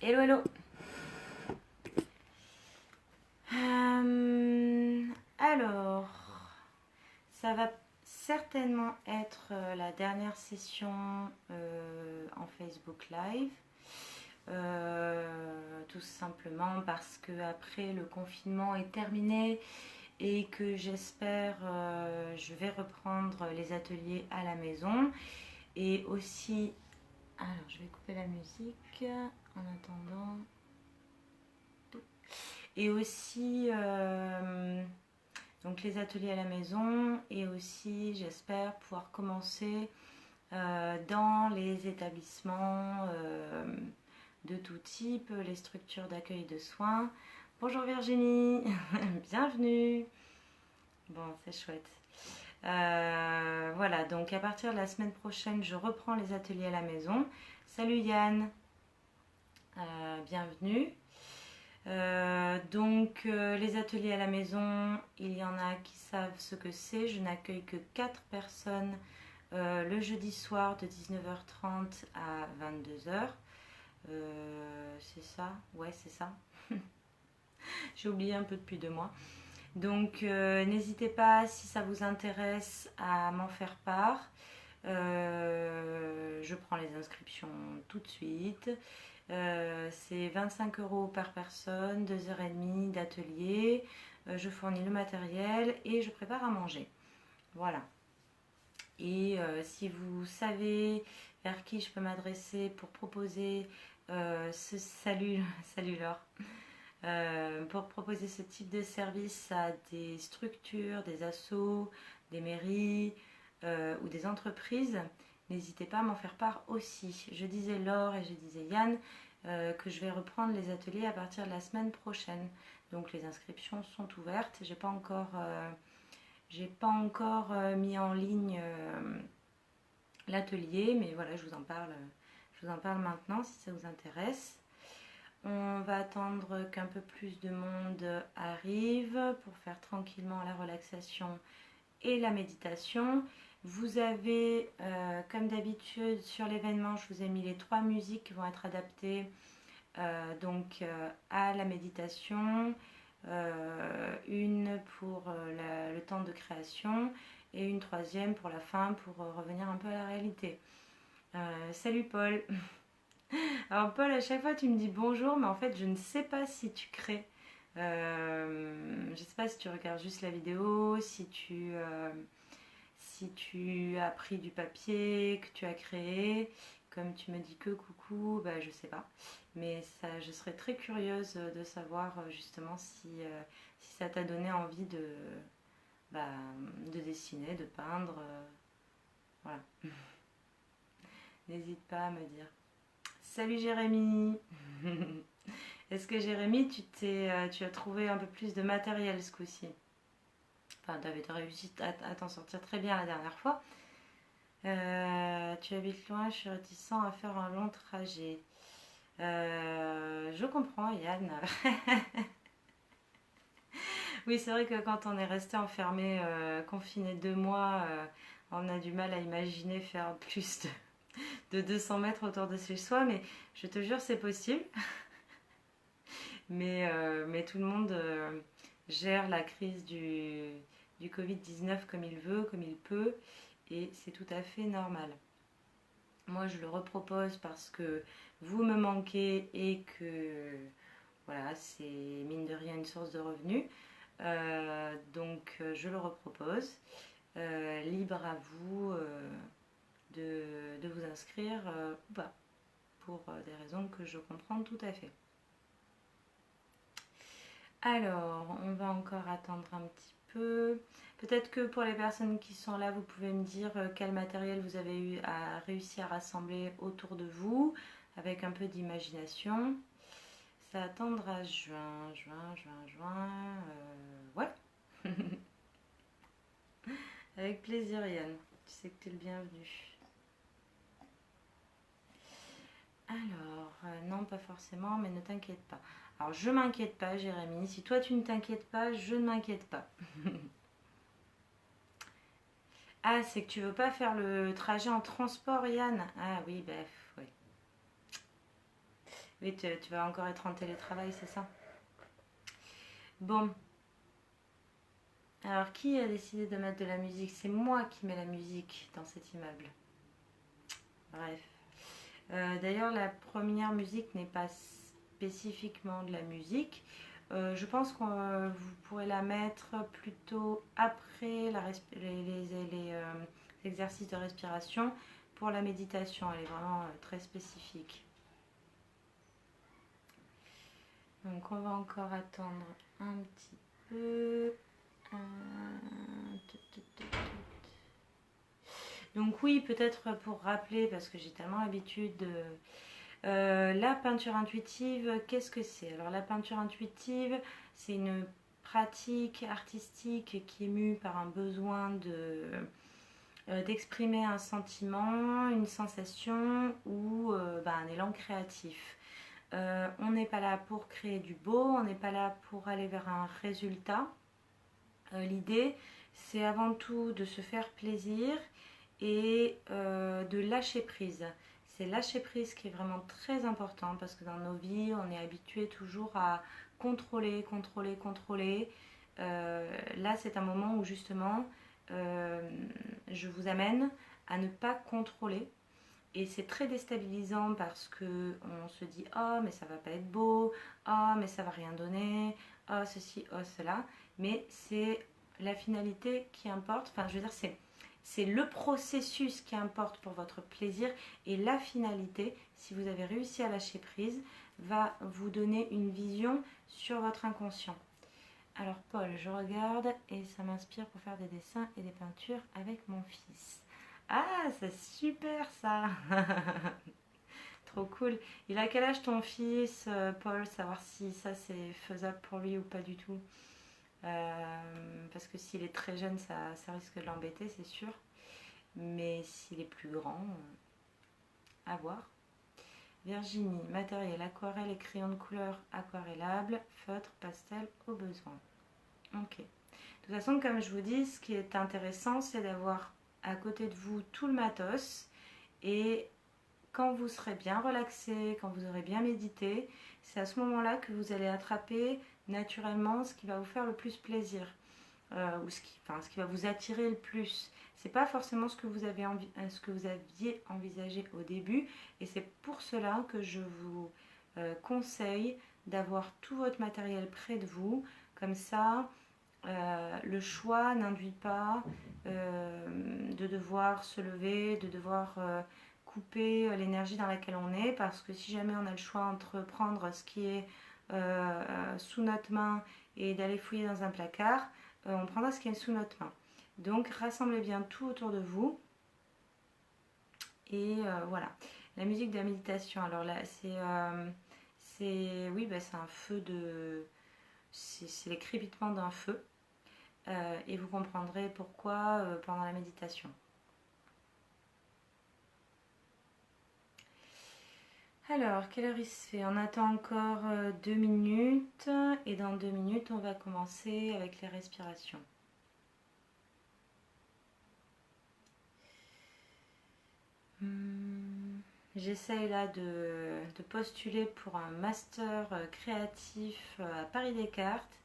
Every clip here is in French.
Hello, hello. Alors, ça va certainement être la dernière session en Facebook Live. Tout simplement parce que après le confinement est terminé et que j'espère je vais reprendre les ateliers à la maison. Et aussi, alors je vais couper la musique en attendant. Et aussi donc les ateliers à la maison, et aussi j'espère pouvoir commencer dans les établissements de tout type, les structures d'accueil de soins. Bonjour Virginie, bienvenue. Bon, c'est chouette. Voilà, donc à partir de la semaine prochaine, je reprends les ateliers à la maison. Salut Yann, bienvenue. Les ateliers à la maison, il y en a qui savent ce que c'est. Je n'accueille que 4 personnes le jeudi soir de 19h30 à 22h. C'est ça? Ouais, c'est ça. J'ai oublié un peu depuis 2 mois. Donc n'hésitez pas, si ça vous intéresse, à m'en faire part. Je prends les inscriptions tout de suite. C'est 25 € par personne, 2h30 d'atelier. Je fournis le matériel et je prépare à manger. Voilà. Et si vous savez vers qui je peux m'adresser pour proposer salut Laure. Pour proposer ce type de service à des structures, des assos, des mairies ou des entreprises, n'hésitez pas à m'en faire part aussi. Je disais Laure et je disais Yann que je vais reprendre les ateliers à partir de la semaine prochaine. Donc les inscriptions sont ouvertes. J'ai pas encore mis en ligne l'atelier, mais voilà, je vous en parle maintenant si ça vous intéresse. On va attendre qu'un peu plus de monde arrive pour faire tranquillement la relaxation et la méditation. Vous avez, comme d'habitude, sur l'événement, je vous ai mis les 3 musiques qui vont être adaptées à la méditation, une pour le temps de création et une troisième pour la fin, pour revenir un peu à la réalité. Salut Paul. Alors Paul, à chaque fois tu me dis bonjour, mais en fait je ne sais pas si tu crées. Je ne sais pas si tu regardes juste la vidéo, si tu as pris du papier, que tu as créé. Comme tu me dis que coucou, bah, je sais pas. Mais ça, je serais très curieuse de savoir justement si ça t'a donné envie bah, de dessiner, de peindre. Voilà. N'hésite pas à me dire. Salut Jérémy. Est-ce que Jérémy, tu as trouvé un peu plus de matériel ce coup-ci? Enfin, tu avais réussi à t'en sortir très bien la dernière fois. Tu habites loin, je suis réticent à faire un long trajet. Je comprends Yann. Oui, c'est vrai que quand on est resté enfermé, confiné 2 mois, on a du mal à imaginer faire plus de 200 mètres autour de chez soi, mais je te jure, c'est possible. Mais tout le monde gère la crise du Covid-19 comme il veut, comme il peut, et c'est tout à fait normal. Moi, je le repropose parce que vous me manquez et que voilà, c'est mine de rien une source de revenus. Je le repropose. Libre à vous de vous inscrire ou pas, pour des raisons que je comprends tout à fait. Alors, on va encore attendre un petit peu. Peut-être que pour les personnes qui sont là, vous pouvez me dire quel matériel vous avez réussi à rassembler autour de vous, avec un peu d'imagination. Ça attendra juin. Ouais. Avec plaisir Yann, tu sais que tu es le bienvenu. Alors, non pas forcément, mais ne t'inquiète pas. Alors, je m'inquiète pas Jérémy, si toi tu ne t'inquiètes pas, je ne m'inquiète pas. Ah, c'est que tu veux pas faire le trajet en transport Yann? Ah oui, bref, ouais. Oui, tu vas encore être en télétravail, c'est ça? Bon, alors qui a décidé de mettre de la musique? C'est moi qui mets la musique dans cet immeuble. Bref. D'ailleurs, la première musique n'est pas spécifiquement de la musique. Je pense que vous pourrez la mettre plutôt après les exercices de respiration pour la méditation. Elle est vraiment très spécifique. Donc on va encore attendre un petit peu. Donc oui, peut-être pour rappeler, parce que j'ai tellement l'habitude de... la peinture intuitive, qu'est-ce que c'est? Alors la peinture intuitive, c'est une pratique artistique qui est mue par un besoin d'exprimer un sentiment, une sensation ou un élan créatif. On n'est pas là pour créer du beau, on n'est pas là pour aller vers un résultat. L'idée, c'est avant tout de se faire plaisir et de lâcher prise. C'est lâcher prise qui est vraiment très important parce que dans nos vies, on est habitué toujours à contrôler, contrôler, contrôler. Là, c'est un moment où justement, je vous amène à ne pas contrôler. Et c'est très déstabilisant parce que on se dit oh mais ça va pas être beau, oh mais ça va rien donner, oh ceci, oh cela. Mais c'est la finalité qui importe. Enfin, je veux dire, c'est le processus qui importe pour votre plaisir et la finalité, si vous avez réussi à lâcher prise, va vous donner une vision sur votre inconscient. Alors Paul, je regarde et ça m'inspire pour faire des dessins et des peintures avec mon fils. Ah, c'est super ça. Trop cool. Il a quel âge ton fils, Paul? Savoir si ça c'est faisable pour lui ou pas du tout. Parce que s'il est très jeune, ça risque de l'embêter, c'est sûr. Mais s'il est plus grand, à voir. Virginie, matériel, aquarelle et crayon de couleur aquarellable, feutre, pastel au besoin. Ok. De toute façon, comme je vous dis, ce qui est intéressant, c'est d'avoir à côté de vous tout le matos. Et quand vous serez bien relaxé, quand vous aurez bien médité, c'est à ce moment-là que vous allez attraper naturellement ce qui va vous faire le plus plaisir. Ou ce qui va vous attirer le plus. C'est pas forcément ce que vous aviez envisagé au début, et c'est pour cela que je vous conseille d'avoir tout votre matériel près de vous. Comme ça, le choix n'induit pas de devoir se lever, de devoir couper l'énergie dans laquelle on est, parce que si jamais on a le choix entre prendre ce qui est sous notre main et d'aller fouiller dans un placard, on prendra ce qui est sous notre main. Donc rassemblez bien tout autour de vous. Et voilà. La musique de la méditation, alors là, oui, c'est un feu de... C'est les crépitements d'un feu. Et vous comprendrez pourquoi pendant la méditation. Alors, quelle heure il se fait? On attend encore 2 minutes. Et dans 2 minutes, on va commencer avec les respirations. J'essaye là de postuler pour un master créatif à Paris Descartes.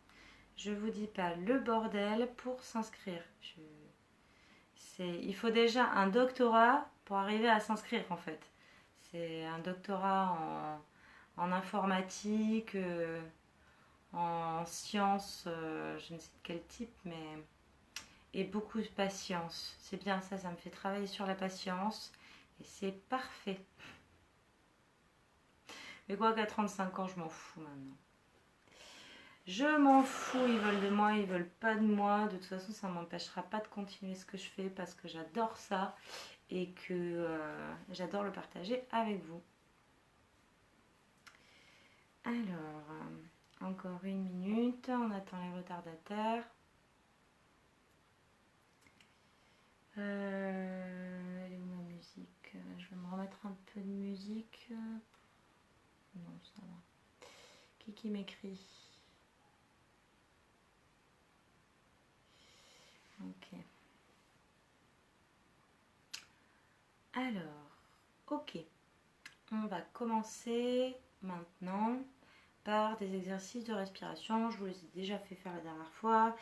Je vous dis pas le bordel pour s'inscrire. Il faut déjà un doctorat pour arriver à s'inscrire en fait. C'est un doctorat en informatique, en sciences, je ne sais de quel type, mais... Et beaucoup de patience. C'est bien ça, ça me fait travailler sur la patience. Et c'est parfait. Mais quoi qu'à 35 ans, je m'en fous maintenant. Je m'en fous, ils veulent de moi, ils veulent pas de moi. De toute façon, ça ne m'empêchera pas de continuer ce que je fais parce que j'adore ça et que j'adore le partager avec vous. Alors, encore 1 minute, on attend les retardataires. Elle est où ma musique? Je vais me remettre un peu de musique. Non, ça va. Qui m'écrit? Ok. Alors, ok. On va commencer maintenant par des exercices de respiration. Je vous les ai déjà fait faire la dernière fois.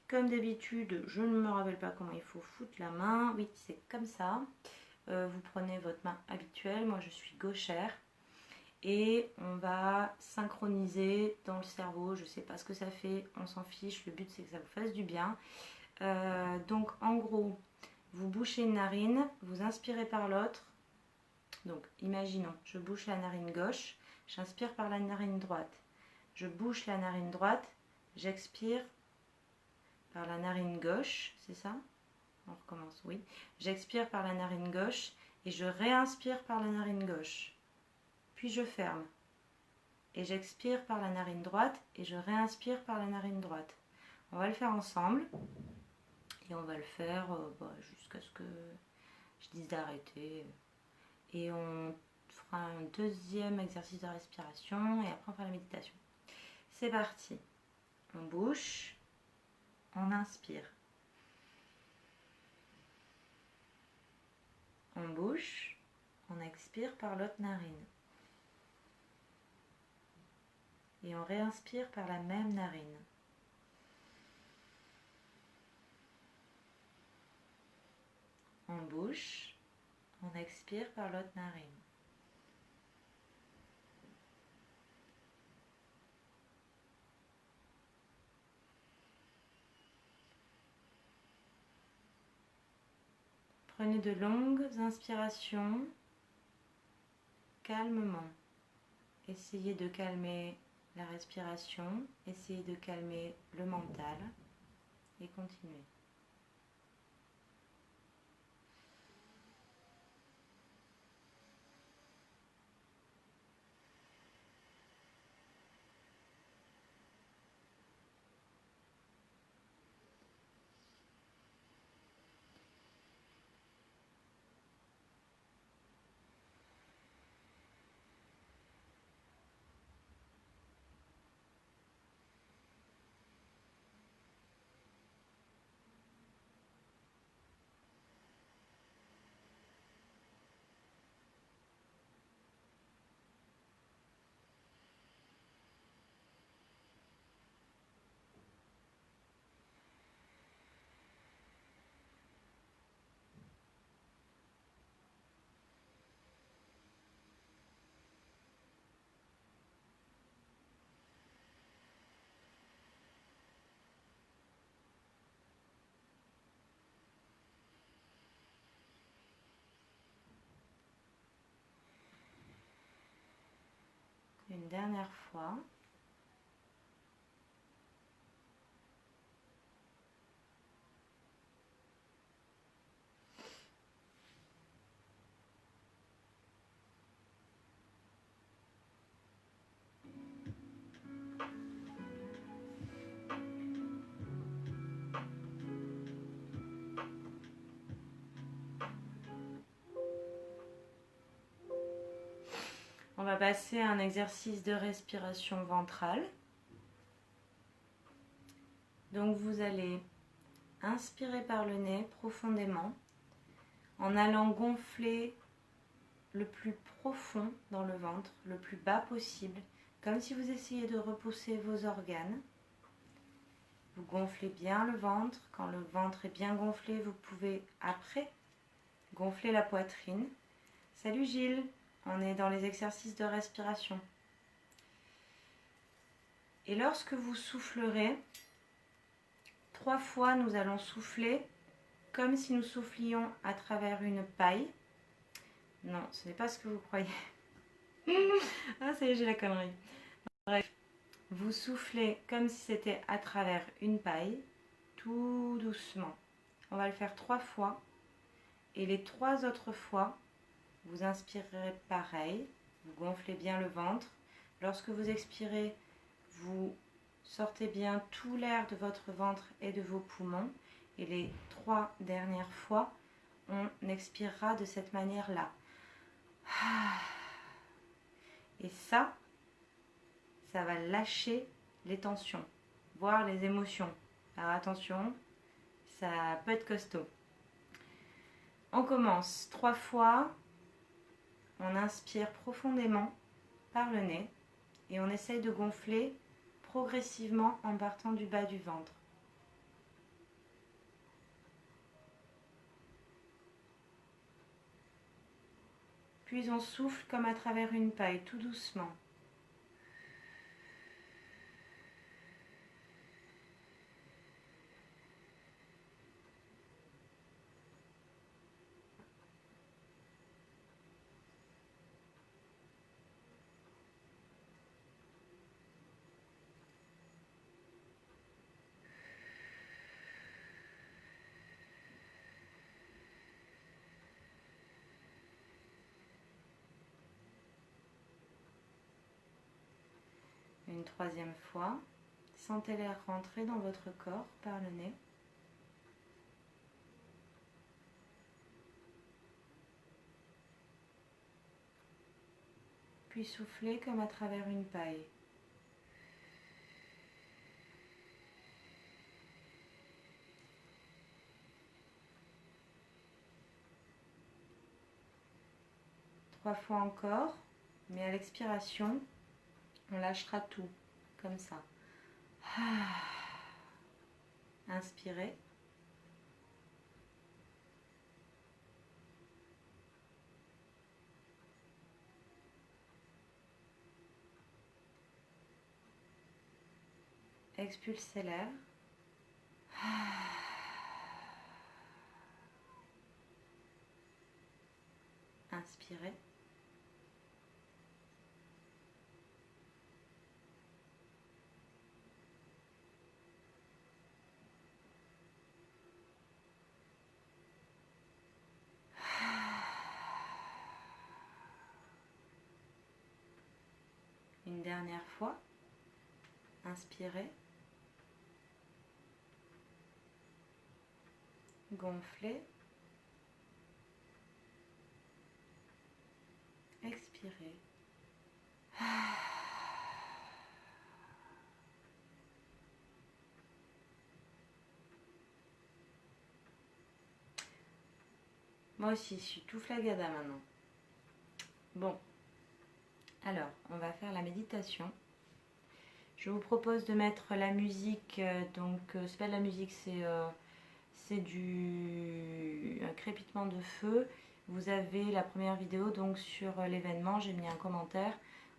Comme d'habitude, je ne me rappelle pas comment il faut foutre la main. Oui, c'est comme ça. Vous prenez votre main habituelle. Moi, je suis gauchère. Et on va synchroniser dans le cerveau. Je ne sais pas ce que ça fait, on s'en fiche. Le but, c'est que ça vous fasse du bien. Donc, en gros, vous bouchez une narine, vous inspirez par l'autre. Donc, imaginons, je bouche la narine gauche, j'inspire par la narine droite. Je bouche la narine droite, j'expire par la narine gauche, c'est ça? On recommence, oui. J'expire par la narine gauche et je réinspire par la narine gauche. Puis je ferme. Et j'expire par la narine droite et je réinspire par la narine droite. On va le faire ensemble. Et on va le faire jusqu'à ce que je dise d'arrêter. Et on fera un deuxième exercice de respiration et après on fera la méditation. C'est parti. On bouche, on inspire. On bouche, on expire par l'autre narine. Et on réinspire par la même narine. On bouche, on expire par l'autre narine. Prenez de longues inspirations calmement. Essayez de calmer la respiration, essayez de calmer le mental et continuez. Une dernière fois. On va passer à un exercice de respiration ventrale. Donc vous allez inspirer par le nez profondément en allant gonfler le plus profond dans le ventre, le plus bas possible, comme si vous essayez de repousser vos organes. Vous gonflez bien le ventre. Quand le ventre est bien gonflé, vous pouvez après gonfler la poitrine. Salut Gilles, on est dans les exercices de respiration. Et lorsque vous soufflerez, 3 fois nous allons souffler comme si nous soufflions à travers une paille. Non, ce n'est pas ce que vous croyez. Ah, ça y est, j'ai la connerie. Bref, vous soufflez comme si c'était à travers une paille, tout doucement. On va le faire 3 fois. Et les 3 autres fois, vous inspirerez pareil. Vous gonflez bien le ventre. Lorsque vous expirez, vous sortez bien tout l'air de votre ventre et de vos poumons. Et les 3 dernières fois, on expirera de cette manière-là. Et ça va lâcher les tensions, voire les émotions. Alors attention, ça peut être costaud. On commence 3 fois. On inspire profondément par le nez et on essaye de gonfler progressivement en partant du bas du ventre. Puis on souffle comme à travers une paille, tout doucement. Une troisième fois, sentez l'air rentrer dans votre corps par le nez. Puis soufflez comme à travers une paille. Trois fois encore, mais à l'expiration, on lâchera tout, comme ça. Inspirez. Expulsez l'air. Inspirez. Une dernière fois. Inspirez. Gonflez. Expirez. Moi aussi, je suis tout flagada maintenant. Bon, alors, on va faire la méditation. Je vous propose de mettre la musique, c'est pas de la musique, c'est un crépitement de feu. Vous avez la première vidéo donc sur l'événement, j'ai mis un commentaire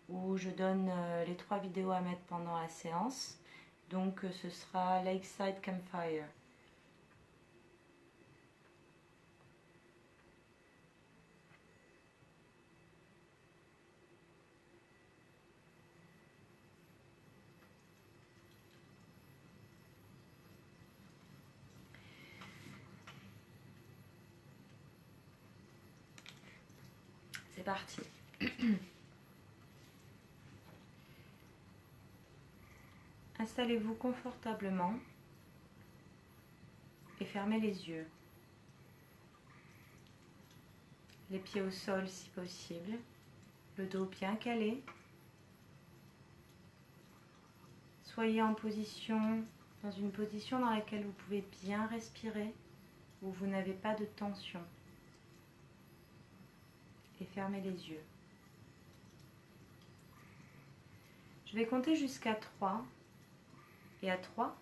où je donne les 3 vidéos à mettre pendant la séance. Donc ce sera Lakeside Campfire. C'est parti. Installez-vous confortablement et fermez les yeux. Les pieds au sol si possible, le dos bien calé. Soyez dans une position dans laquelle vous pouvez bien respirer, où vous n'avez pas de tension. Et fermez les yeux. Je vais compter jusqu'à 3. Et à 3,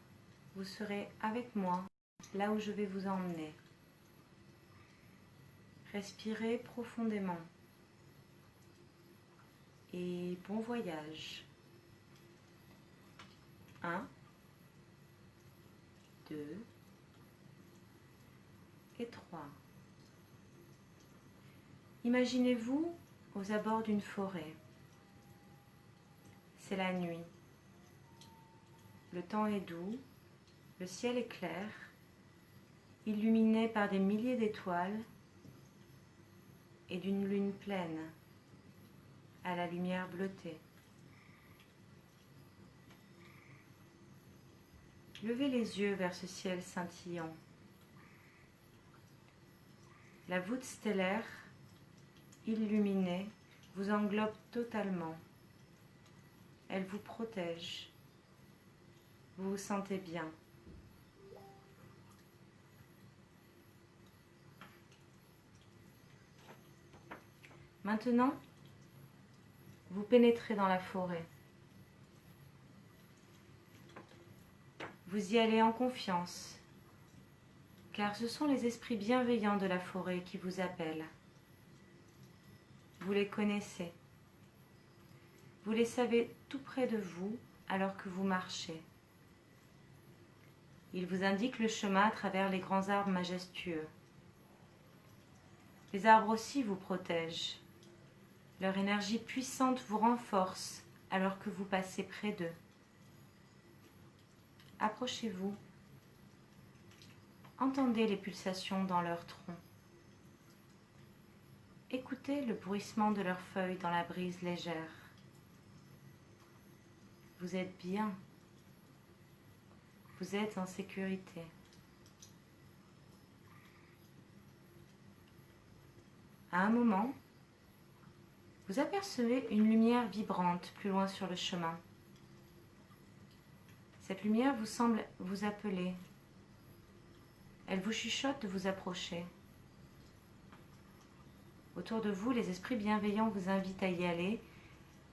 vous serez avec moi, là où je vais vous emmener. Respirez profondément. Et bon voyage. 1, 2 et 3. Imaginez-vous aux abords d'une forêt. C'est la nuit. Le temps est doux, le ciel est clair, illuminé par des milliers d'étoiles et d'une lune pleine à la lumière bleutée. Levez les yeux vers ce ciel scintillant. La voûte stellaire, illuminée, vous englobe totalement. Elle vous protège. Vous vous sentez bien. Maintenant, Vous pénétrez dans la forêt. Vous y allez en confiance, car ce sont les esprits bienveillants de la forêt qui vous appellent. Vous les connaissez. Vous les savez tout près de vous alors que vous marchez. Ils vous indiquent le chemin à travers les grands arbres majestueux. Les arbres aussi vous protègent. Leur énergie puissante vous renforce alors que vous passez près d'eux. Approchez-vous. Entendez les pulsations dans leur tronc. Écoutez le bruissement de leurs feuilles dans la brise légère. Vous êtes bien. Vous êtes en sécurité. À un moment, vous apercevez une lumière vibrante plus loin sur le chemin. Cette lumière vous semble vous appeler. Elle vous chuchote de vous approcher. Autour de vous, les esprits bienveillants vous invitent à y aller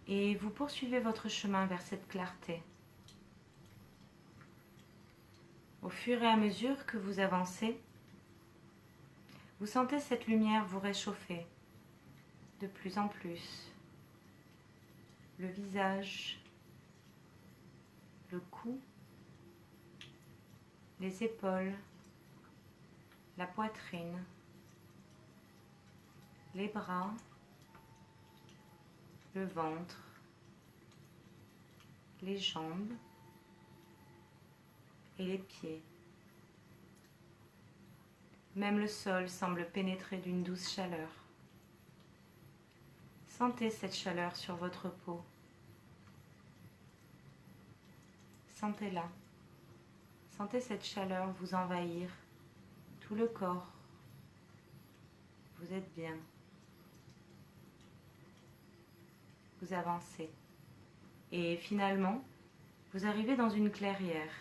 et vous poursuivez votre chemin vers cette clarté. Au fur et à mesure que vous avancez, vous sentez cette lumière vous réchauffer de plus en plus. Le visage, le cou, les épaules, la poitrine, les bras, le ventre, les jambes et les pieds. Même le sol semble pénétrer d'une douce chaleur. Sentez cette chaleur sur votre peau. Sentez-la. Sentez cette chaleur vous envahir tout le corps. Vous êtes bien. Vous avancez. Et finalement, vous arrivez dans une clairière.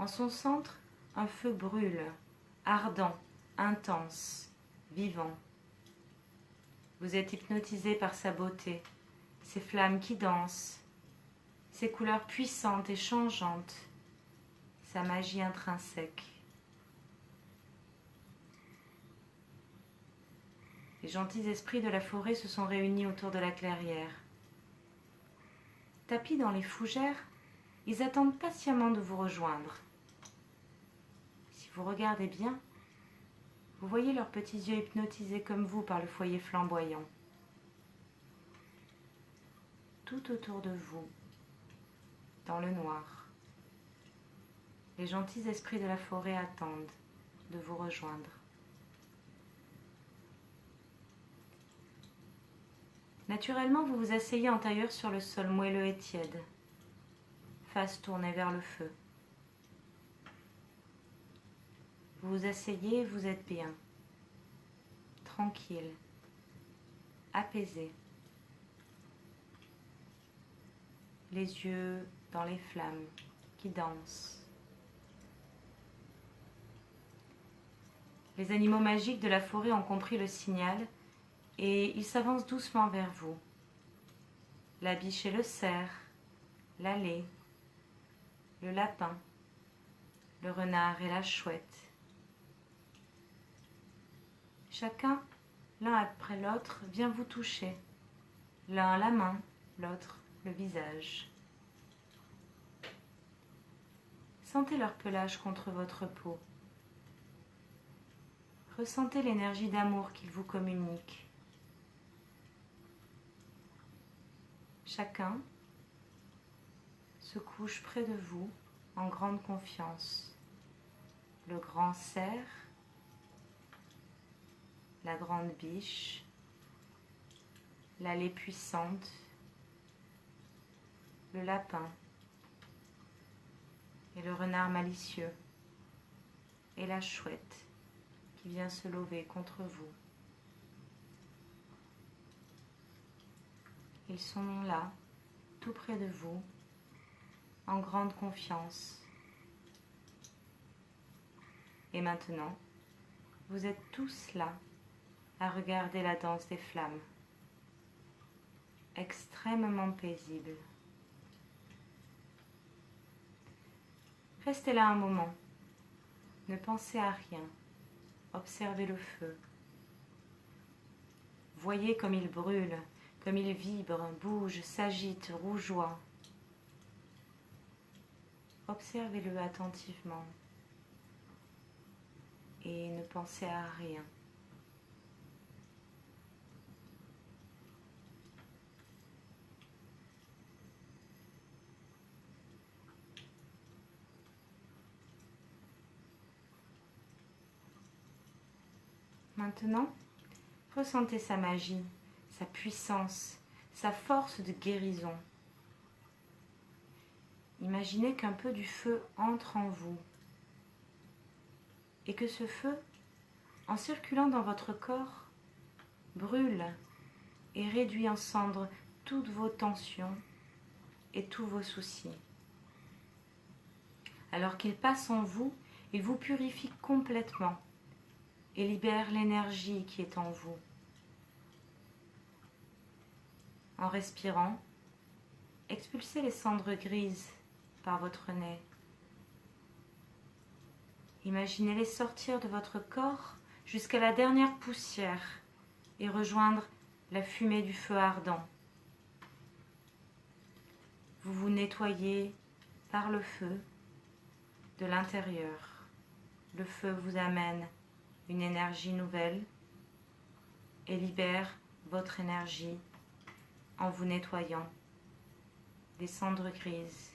En son centre, un feu brûle, ardent, intense, vivant. Vous êtes hypnotisé par sa beauté, ses flammes qui dansent, ses couleurs puissantes et changeantes, sa magie intrinsèque. Les gentils esprits de la forêt se sont réunis autour de la clairière. Tapis dans les fougères, ils attendent patiemment de vous rejoindre. Si vous regardez bien, vous voyez leurs petits yeux hypnotisés comme vous par le foyer flamboyant. Tout autour de vous, dans le noir, les gentils esprits de la forêt attendent de vous rejoindre. Naturellement, vous vous asseyez en tailleur sur le sol moelleux et tiède, face tournée vers le feu. Vous vous asseyez et vous êtes bien, tranquille, apaisé, les yeux dans les flammes qui dansent. Les animaux magiques de la forêt ont compris le signal et ils s'avancent doucement vers vous. La biche et le cerf, l'allée, le lapin, le renard et la chouette. Chacun, l'un après l'autre, vient vous toucher. L'un la main, l'autre le visage. Sentez leur pelage contre votre peau. Ressentez l'énergie d'amour qu'ils vous communiquent. Chacun se couche près de vous en grande confiance. Le grand cerf, la grande biche, l'allée puissante, le lapin et le renard malicieux et la chouette qui vient se lever contre vous. Ils sont là, tout près de vous, en grande confiance. Et maintenant, vous êtes tous là à regarder la danse des flammes. extrêmement paisible. Restez là un moment. Ne pensez à rien. Observez le feu. Voyez comme il brûle, comme il vibre, bouge, s'agite, rougeoie. Observez-le attentivement et ne pensez à rien. Maintenant, ressentez sa magie, sa puissance, sa force de guérison. Imaginez qu'un peu du feu entre en vous et que ce feu, en circulant dans votre corps, brûle et réduit en cendres toutes vos tensions et tous vos soucis. Alors qu'il passe en vous, il vous purifie complètement et libère l'énergie qui est en vous. En respirant, expulsez les cendres grises par votre nez. Imaginez-les sortir de votre corps jusqu'à la dernière poussière et rejoindre la fumée du feu ardent. Vous vous nettoyez par le feu de l'intérieur. Le feu vous amène une énergie nouvelle et libère votre énergie en vous nettoyant des cendres grises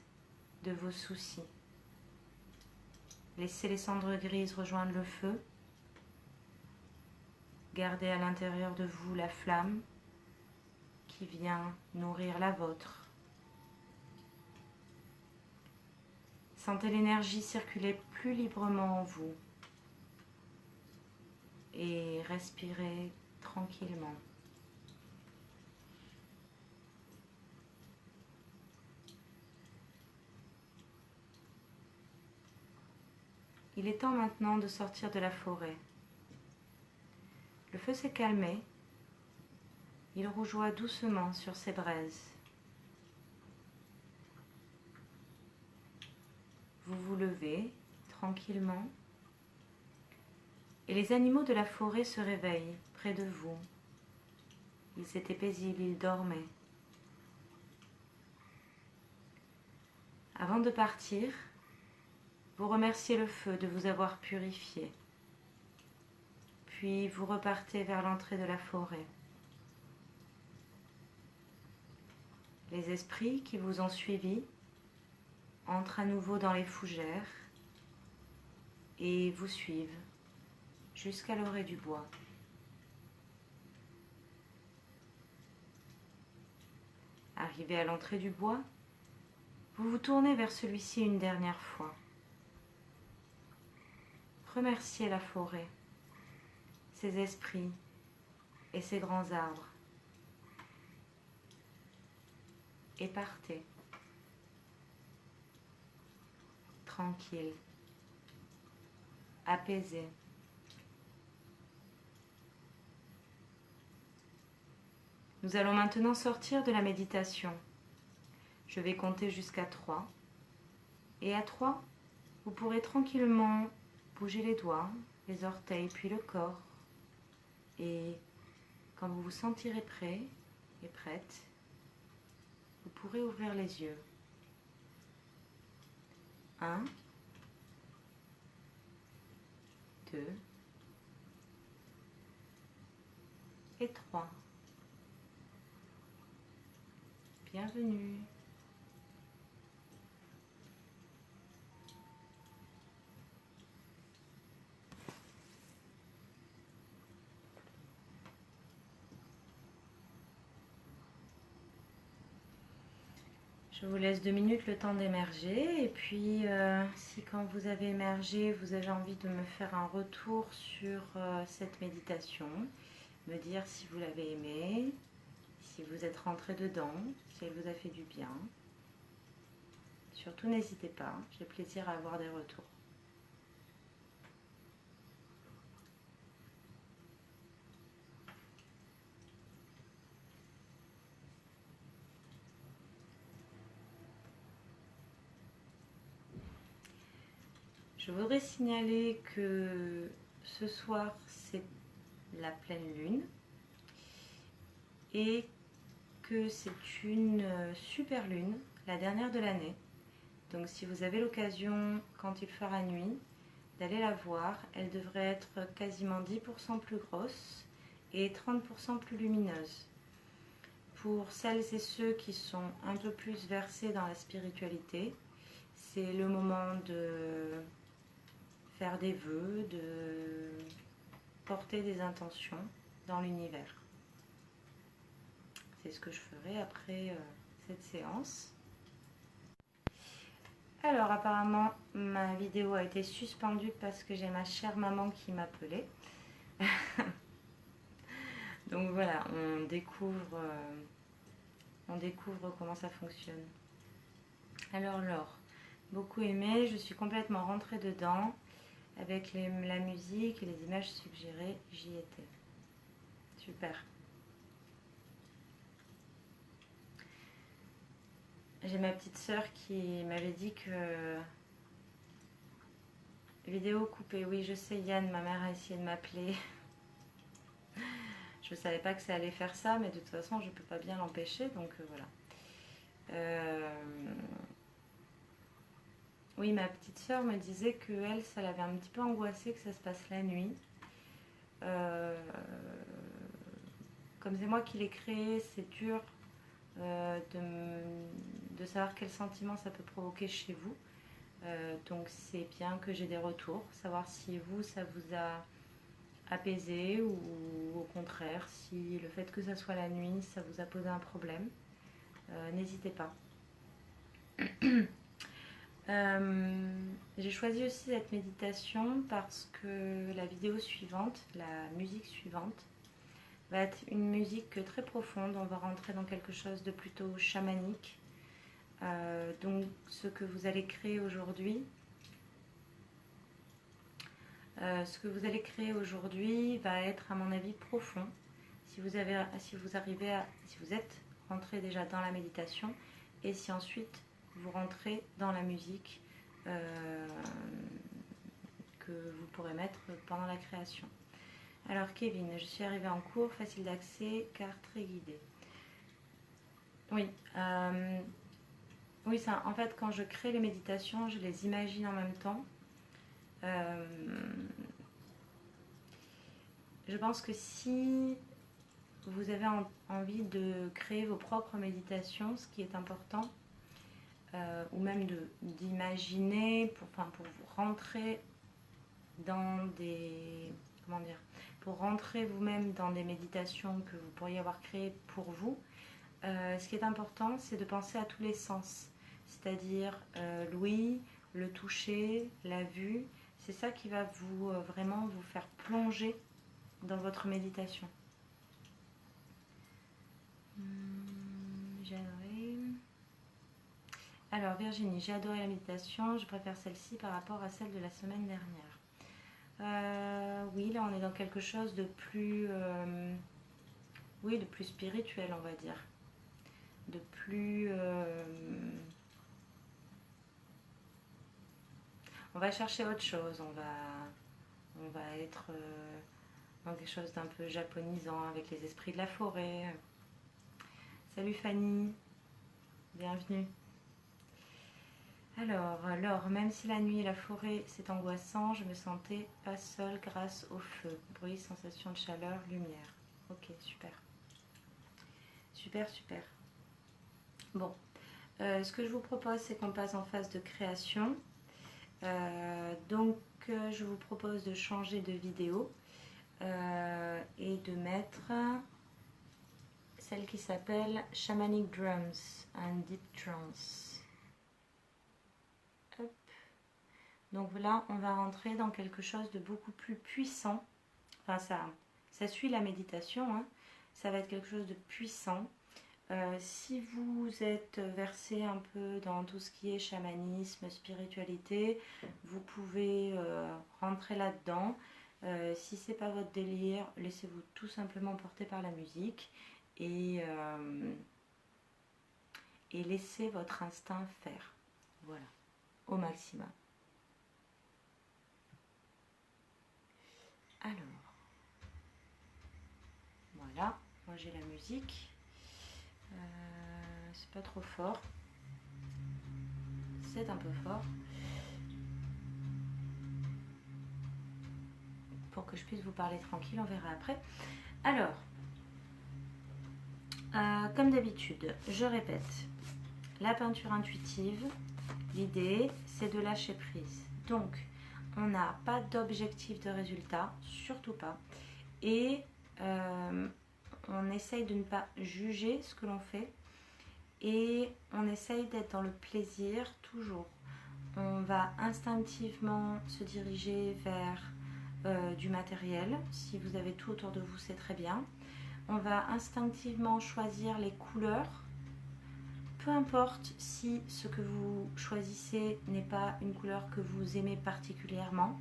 de vos soucis. Laissez les cendres grises rejoindre le feu. Gardez à l'intérieur de vous la flamme qui vient nourrir la vôtre. Sentez l'énergie circuler plus librement en vous et respirez tranquillement. Il est temps maintenant de sortir de la forêt. Le feu s'est calmé. Il rougeoie doucement sur ses braises. Vous vous levez tranquillement et les animaux de la forêt se réveillent près de vous. Ils étaient paisibles, ils dormaient. Avant de partir, vous remerciez le feu de vous avoir purifié. Puis vous repartez vers l'entrée de la forêt. Les esprits qui vous ont suivis entrent à nouveau dans les fougères et vous suivent jusqu'à l'orée du bois. Arrivé à l'entrée du bois, vous vous tournez vers celui-ci une dernière fois. Remerciez la forêt, ses esprits et ses grands arbres. Et partez, tranquille, apaisé. Nous allons maintenant sortir de la méditation. Je vais compter jusqu'à 3. Et à 3, vous pourrez tranquillement bouger les doigts, les orteils, puis le corps. Et quand vous vous sentirez prêt et prête, vous pourrez ouvrir les yeux. 1, 2 et 3. Bienvenue. Je vous laisse 2 minutes le temps d'émerger et puis si quand vous avez émergé, vous avez envie de me faire un retour sur cette méditation, me dire si vous l'avez aimée, si vous êtes rentré dedans, si elle vous a fait du bien. Surtout n'hésitez pas, j'ai plaisir à avoir des retours. Je voudrais signaler que ce soir c'est la pleine lune et que c'est une super lune, la dernière de l'année. Donc si vous avez l'occasion, quand il fera nuit, d'aller la voir, elle devrait être quasiment 10% plus grosse et 30% plus lumineuse. Pour celles et ceux qui sont un peu plus versés dans la spiritualité, c'est le moment de faire des vœux, de porter des intentions dans l'univers. C'est ce que je ferai après cette séance. Alors apparemment ma vidéo a été suspendue parce que j'ai ma chère maman qui m'appelait. Donc voilà, on découvre comment ça fonctionne. Alors Laure, beaucoup aimé, je suis complètement rentrée dedans avec la musique et les images suggérées, j'y étais. Super. J'ai ma petite sœur qui m'avait dit que... Vidéo coupée, oui je sais Yann, ma mère a essayé de m'appeler. Je ne savais pas que ça allait faire ça, mais de toute façon je ne peux pas bien l'empêcher, donc voilà. Oui, ma petite sœur me disait que elle, ça l'avait un petit peu angoissée que ça se passe la nuit. Comme c'est moi qui l'ai créé, c'est dur de savoir quel sentiment ça peut provoquer chez vous. Donc c'est bien que j'ai des retours, savoir si vous, ça vous a apaisé ou au contraire, si le fait que ça soit la nuit, ça vous a posé un problème. N'hésitez pas. J'ai choisi aussi cette méditation parce que la vidéo suivante, la musique suivante, va être une musique très profonde. On va rentrer dans quelque chose de plutôt chamanique. Donc ce que vous allez créer aujourd'hui, va être à mon avis profond. Si vous êtes rentré déjà dans la méditation et si ensuite vous rentrez dans la musique que vous pourrez mettre pendant la création. Alors Kevin, je suis arrivée en cours, facile d'accès, car très guidée. Oui, oui ça, en fait quand je crée les méditations, je les imagine en même temps. Je pense que si vous avez envie de créer vos propres méditations, ce qui est important, ou même d'imaginer pour vous rentrer dans des... Comment dire, pour rentrer vous-même dans des méditations que vous pourriez avoir créées pour vous, ce qui est important, c'est de penser à tous les sens, c'est-à-dire l'ouïe, le toucher, la vue. C'est ça qui va vraiment vous faire plonger dans votre méditation. J'aimerais... Alors Virginie, j'ai adoré la méditation, je préfère celle-ci par rapport à celle de la semaine dernière. Oui, là on est dans quelque chose de plus... oui, de plus spirituel, on va dire. De plus... on va chercher autre chose, on va être dans quelque chose d'un peu japonisant avec les esprits de la forêt. Salut Fanny, bienvenue. Alors, Laure, même si la nuit et la forêt c'est angoissant, je me sentais pas seule grâce au feu. Bruit, sensation de chaleur, lumière. Ok, super. Super, super. Bon, ce que je vous propose, c'est qu'on passe en phase de création. Donc, je vous propose de changer de vidéo et de mettre celle qui s'appelle Shamanic Drums and Deep Trance. Hop. Donc là, on va rentrer dans quelque chose de beaucoup plus puissant. Enfin, ça suit la méditation, hein. Ça va être quelque chose de puissant. Si vous êtes versé un peu dans tout ce qui est chamanisme, spiritualité, vous pouvez rentrer là-dedans. Si c'est pas votre délire, laissez-vous tout simplement porter par la musique et laissez votre instinct faire. Voilà, au maximum. Alors, voilà, moi j'ai la musique. C'est pas trop fort. C'est un peu fort. Pour que je puisse vous parler tranquille, on verra après. Alors, comme d'habitude, je répète, la peinture intuitive, l'idée c'est de lâcher prise. Donc, on n'a pas d'objectif de résultat, surtout pas. Et on essaye de ne pas juger ce que l'on fait. Et on essaye d'être dans le plaisir toujours. On va instinctivement se diriger vers du matériel. Si vous avez tout autour de vous, c'est très bien. On va instinctivement choisir les couleurs. Peu importe si ce que vous choisissez n'est pas une couleur que vous aimez particulièrement.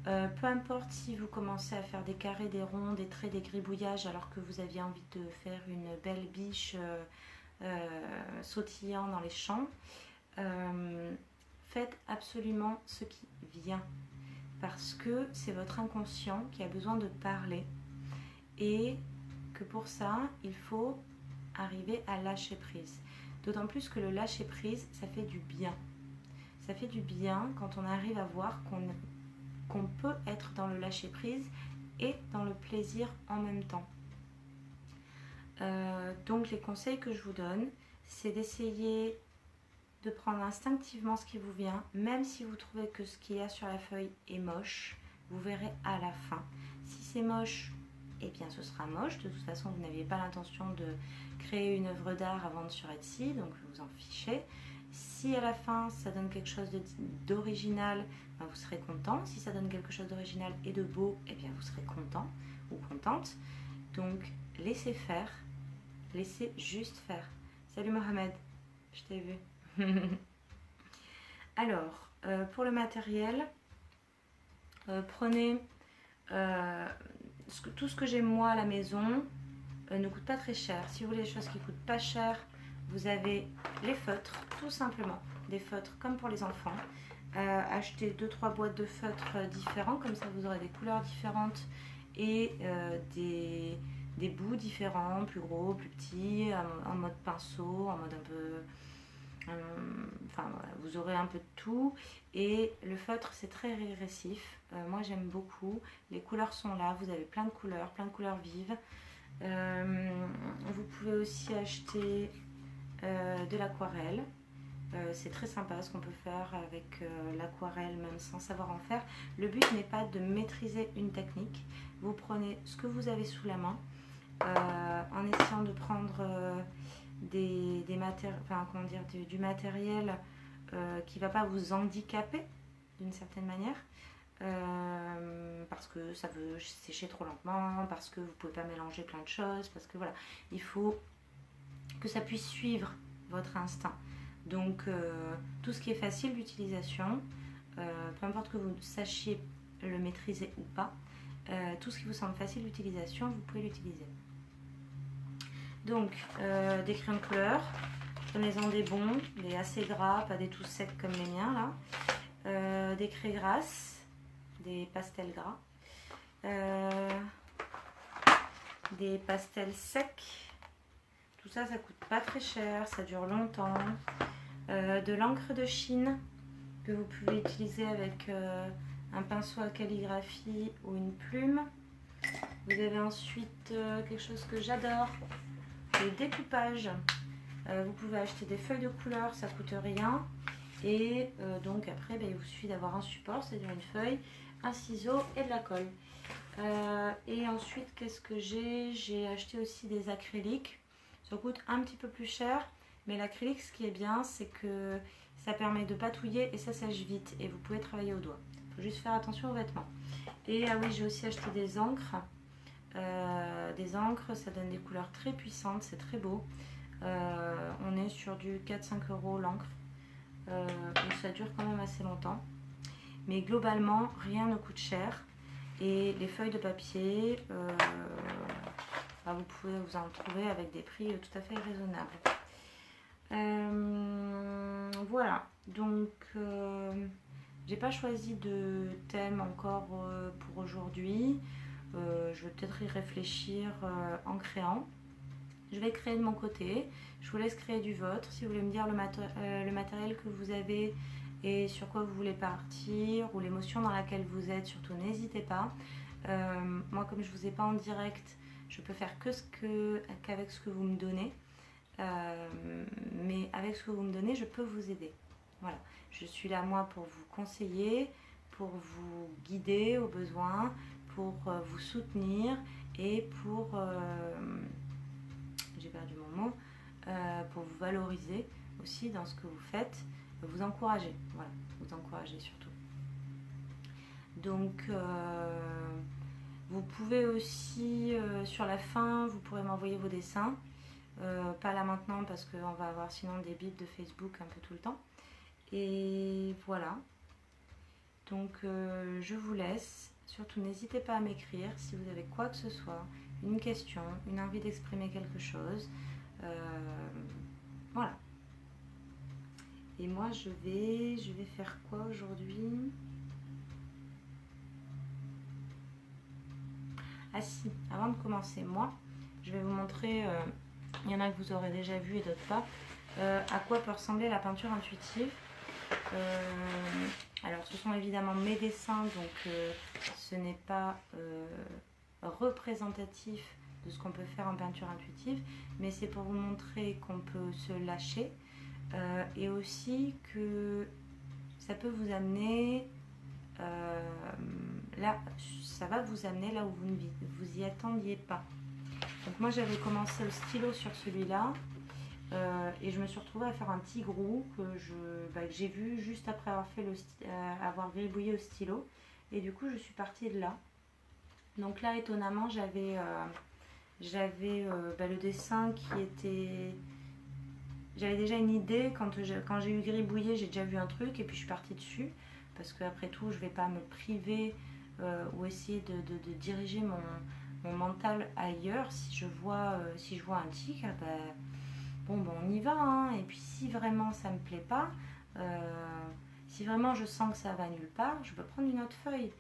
Peu importe si vous commencez à faire des carrés, des ronds, des traits, des gribouillages alors que vous aviez envie de faire une belle biche sautillant dans les champs. Faites absolument ce qui vient parce que c'est votre inconscient qui a besoin de parler et que pour ça, il faut arriver à lâcher prise. D'autant plus que le lâcher prise, ça fait du bien. Ça fait du bien quand on arrive à voir qu'on peut être dans le lâcher prise et dans le plaisir en même temps. Donc les conseils que je vous donne, c'est d'essayer de prendre instinctivement ce qui vous vient, même si vous trouvez que ce qu'il y a sur la feuille est moche, vous verrez à la fin. Si c'est moche, eh bien ce sera moche. De toute façon, vous n'aviez pas l'intention de créer une œuvre d'art à vendre sur Etsy, donc vous en fichez. Si à la fin ça donne quelque chose d'original, ben vous serez content. Si ça donne quelque chose d'original et de beau, eh bien vous serez content ou contente. Donc laissez faire, laissez juste faire. Salut Mohamed, je t'ai vu. Alors, pour le matériel, prenez tout ce que j'ai moi à la maison, ne coûte pas très cher. Si vous voulez des choses qui coûtent pas cher, vous avez les feutres, tout simplement. Des feutres comme pour les enfants. Achetez 2-3 boîtes de feutres différents, comme ça vous aurez des couleurs différentes et des bouts différents, plus gros, plus petits, en mode pinceau, en mode un peu... Enfin voilà, vous aurez un peu de tout et le feutre c'est très régressif, moi j'aime beaucoup, les couleurs sont là, vous avez plein de couleurs vives. Vous pouvez aussi acheter de l'aquarelle, c'est très sympa ce qu'on peut faire avec l'aquarelle même sans savoir en faire. Le but n'est pas de maîtriser une technique, vous prenez ce que vous avez sous la main en essayant de prendre du matériel qui ne va pas vous handicaper d'une certaine manière parce que ça veut sécher trop lentement, parce que vous ne pouvez pas mélanger plein de choses, parce que voilà, il faut que ça puisse suivre votre instinct. Donc tout ce qui est facile d'utilisation, peu importe que vous sachiez le maîtriser ou pas, tout ce qui vous semble facile d'utilisation, vous pouvez l'utiliser. Donc, des crayons de couleur, prenez-en des bons, des assez gras, pas des tout secs comme les miens là. Des craies grasses, des pastels gras, des pastels secs. Tout ça, ça coûte pas très cher, ça dure longtemps. De l'encre de Chine que vous pouvez utiliser avec un pinceau à calligraphie ou une plume. Vous avez ensuite quelque chose que j'adore. Le découpage, vous pouvez acheter des feuilles de couleur, ça coûte rien et donc après il vous suffit d'avoir un support, c'est-à-dire une feuille, un ciseau et de la colle. Et ensuite qu'est-ce que j'ai acheté aussi des acryliques, ça coûte un petit peu plus cher, mais l'acrylique ce qui est bien c'est que ça permet de patouiller et ça sèche vite et vous pouvez travailler au doigt. Il faut juste faire attention aux vêtements. Et ah oui, j'ai aussi acheté des encres. Ça donne des couleurs très puissantes, c'est très beau. On est sur du 4-5 € l'encre, donc ça dure quand même assez longtemps. Mais globalement, rien ne coûte cher. Et les feuilles de papier, vous pouvez vous en trouver avec des prix tout à fait raisonnables. Voilà, donc J'ai pas choisi de thème encore pour aujourd'hui. Je vais peut-être y réfléchir en créant. Je vais créer de mon côté. Je vous laisse créer du vôtre. Si vous voulez me dire le matériel que vous avez et sur quoi vous voulez partir ou l'émotion dans laquelle vous êtes, surtout n'hésitez pas. Moi, comme je ne vous ai pas en direct, je peux faire qu'avec ce que vous me donnez. Mais avec ce que vous me donnez, je peux vous aider. Voilà, je suis là moi pour vous conseiller, pour vous guider au besoin, pour vous soutenir et pour, j'ai perdu mon mot, pour vous valoriser aussi dans ce que vous faites, vous encourager, voilà, vous encourager surtout. Donc, vous pouvez aussi, sur la fin, vous pourrez m'envoyer vos dessins. Pas là maintenant parce qu'on va avoir sinon des bips de Facebook un peu tout le temps. Et voilà. Donc je vous laisse. Surtout n'hésitez pas à m'écrire si vous avez quoi que ce soit, une question, une envie d'exprimer quelque chose. Voilà. Et moi je vais faire quoi aujourd'hui? Ah si, avant de commencer, moi, je vais vous montrer, il y en a que vous aurez déjà vu et d'autres pas, à quoi peut ressembler la peinture intuitive. Alors ce sont évidemment mes dessins, donc ce n'est pas représentatif de ce qu'on peut faire en peinture intuitive, mais c'est pour vous montrer qu'on peut se lâcher et aussi que ça peut vous amener là, ça va vous amener là où vous ne vous y attendiez pas. Donc moi j'avais commencé au stylo sur celui-là. Et je me suis retrouvée à faire un petit grou que j'ai vu juste après avoir fait avoir gribouillé au stylo. Et du coup, je suis partie de là. Donc là, étonnamment, j'avais le dessin qui était... J'avais déjà une idée. Quand j'ai eu gribouillé, j'ai déjà vu un truc et puis je suis partie dessus. Parce qu'après tout, je ne vais pas me priver ou essayer de diriger mon mental ailleurs. Si je vois un tic, bon, on y va, hein. Et puis si vraiment ça me plaît pas, si vraiment je sens que ça va nulle part, je peux prendre une autre feuille.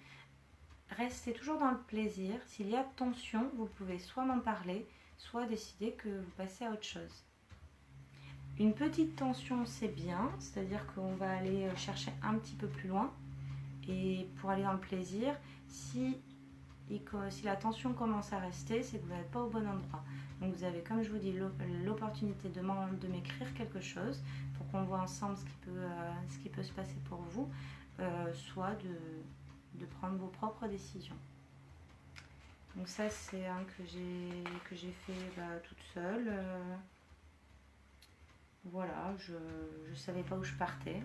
Restez toujours dans le plaisir. S'il y a tension, vous pouvez soit m'en parler, soit décider que vous passez à autre chose. Une petite tension, c'est bien, c'est-à-dire qu'on va aller chercher un petit peu plus loin. Et pour aller dans le plaisir, si la tension commence à rester, c'est que vous n'êtes pas au bon endroit. Donc vous avez, comme je vous dis, l'opportunité de m'écrire quelque chose pour qu'on voit ensemble ce qui peut se passer pour vous, soit de prendre vos propres décisions. Donc ça, c'est un que j'ai fait toute seule. Voilà, je ne savais pas où je partais.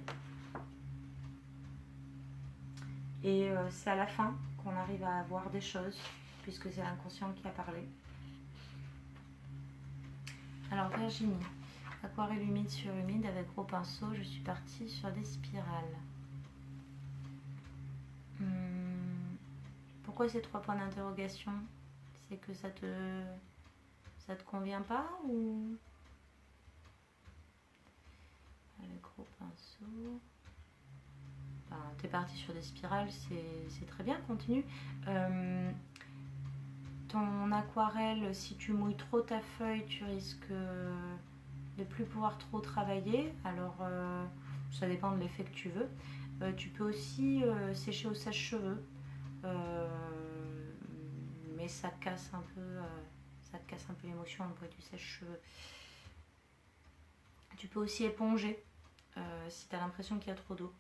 Et c'est à la fin qu'on arrive à voir des choses, puisque c'est l'inconscient qui a parlé. Alors Virginie, aquarelle humide sur humide avec gros pinceau, je suis partie sur des spirales. Pourquoi ces 3 points d'interrogation? C'est que ça te convient pas ou... Avec gros pinceau... T'es parti sur des spirales, c'est très bien, continue. Ton aquarelle, si tu mouilles trop ta feuille, tu risques de plus pouvoir trop travailler. Alors, ça dépend de l'effet que tu veux. Tu peux aussi sécher au sèche-cheveux, mais ça casse un peu l'émotion au du sèche-cheveux. Tu peux aussi éponger si tu as l'impression qu'il y a trop d'eau.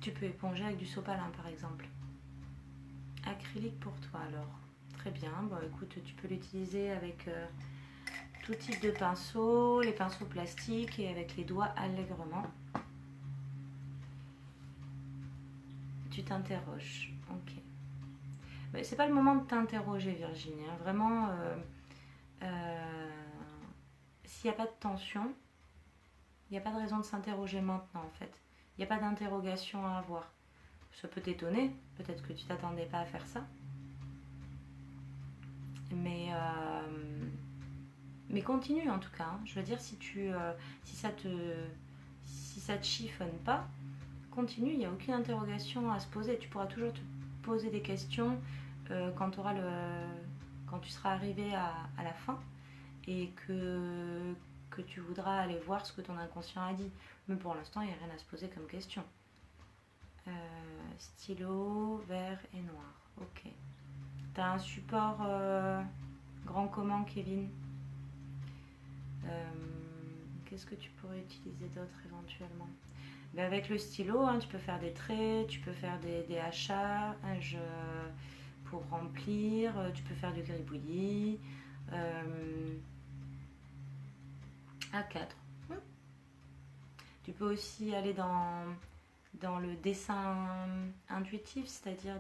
Tu peux éponger avec du sopalin par exemple. Acrylique pour toi alors. Très bien. Bon écoute, tu peux l'utiliser avec tout type de pinceau, les pinceaux plastiques et avec les doigts allègrement. Tu t'interroges. Ok. Mais c'est pas le moment de t'interroger Virginie. Hein. Vraiment, s'il n'y a pas de tension, il n'y a pas de raison de s'interroger maintenant en fait. Il n'y a pas d'interrogation à avoir. Ça peut t'étonner, peut-être que tu t'attendais pas à faire ça. Mais continue en tout cas. Hein. Je veux dire, si ça te chiffonne pas, continue, il n'y a aucune interrogation à se poser. Tu pourras toujours te poser des questions quand tu seras arrivé à la fin et que tu voudras aller voir ce que ton inconscient a dit. Mais pour l'instant, il n'y a rien à se poser comme question. Stylo, vert et noir. Ok. Tu as un support grand comment, Kevin? Qu'est-ce que tu pourrais utiliser d'autre éventuellement? Mais avec le stylo, hein, tu peux faire des traits, tu peux faire des hachages pour remplir, tu peux faire du gribouillis. A4. Tu peux aussi aller dans le dessin intuitif, c'est-à-dire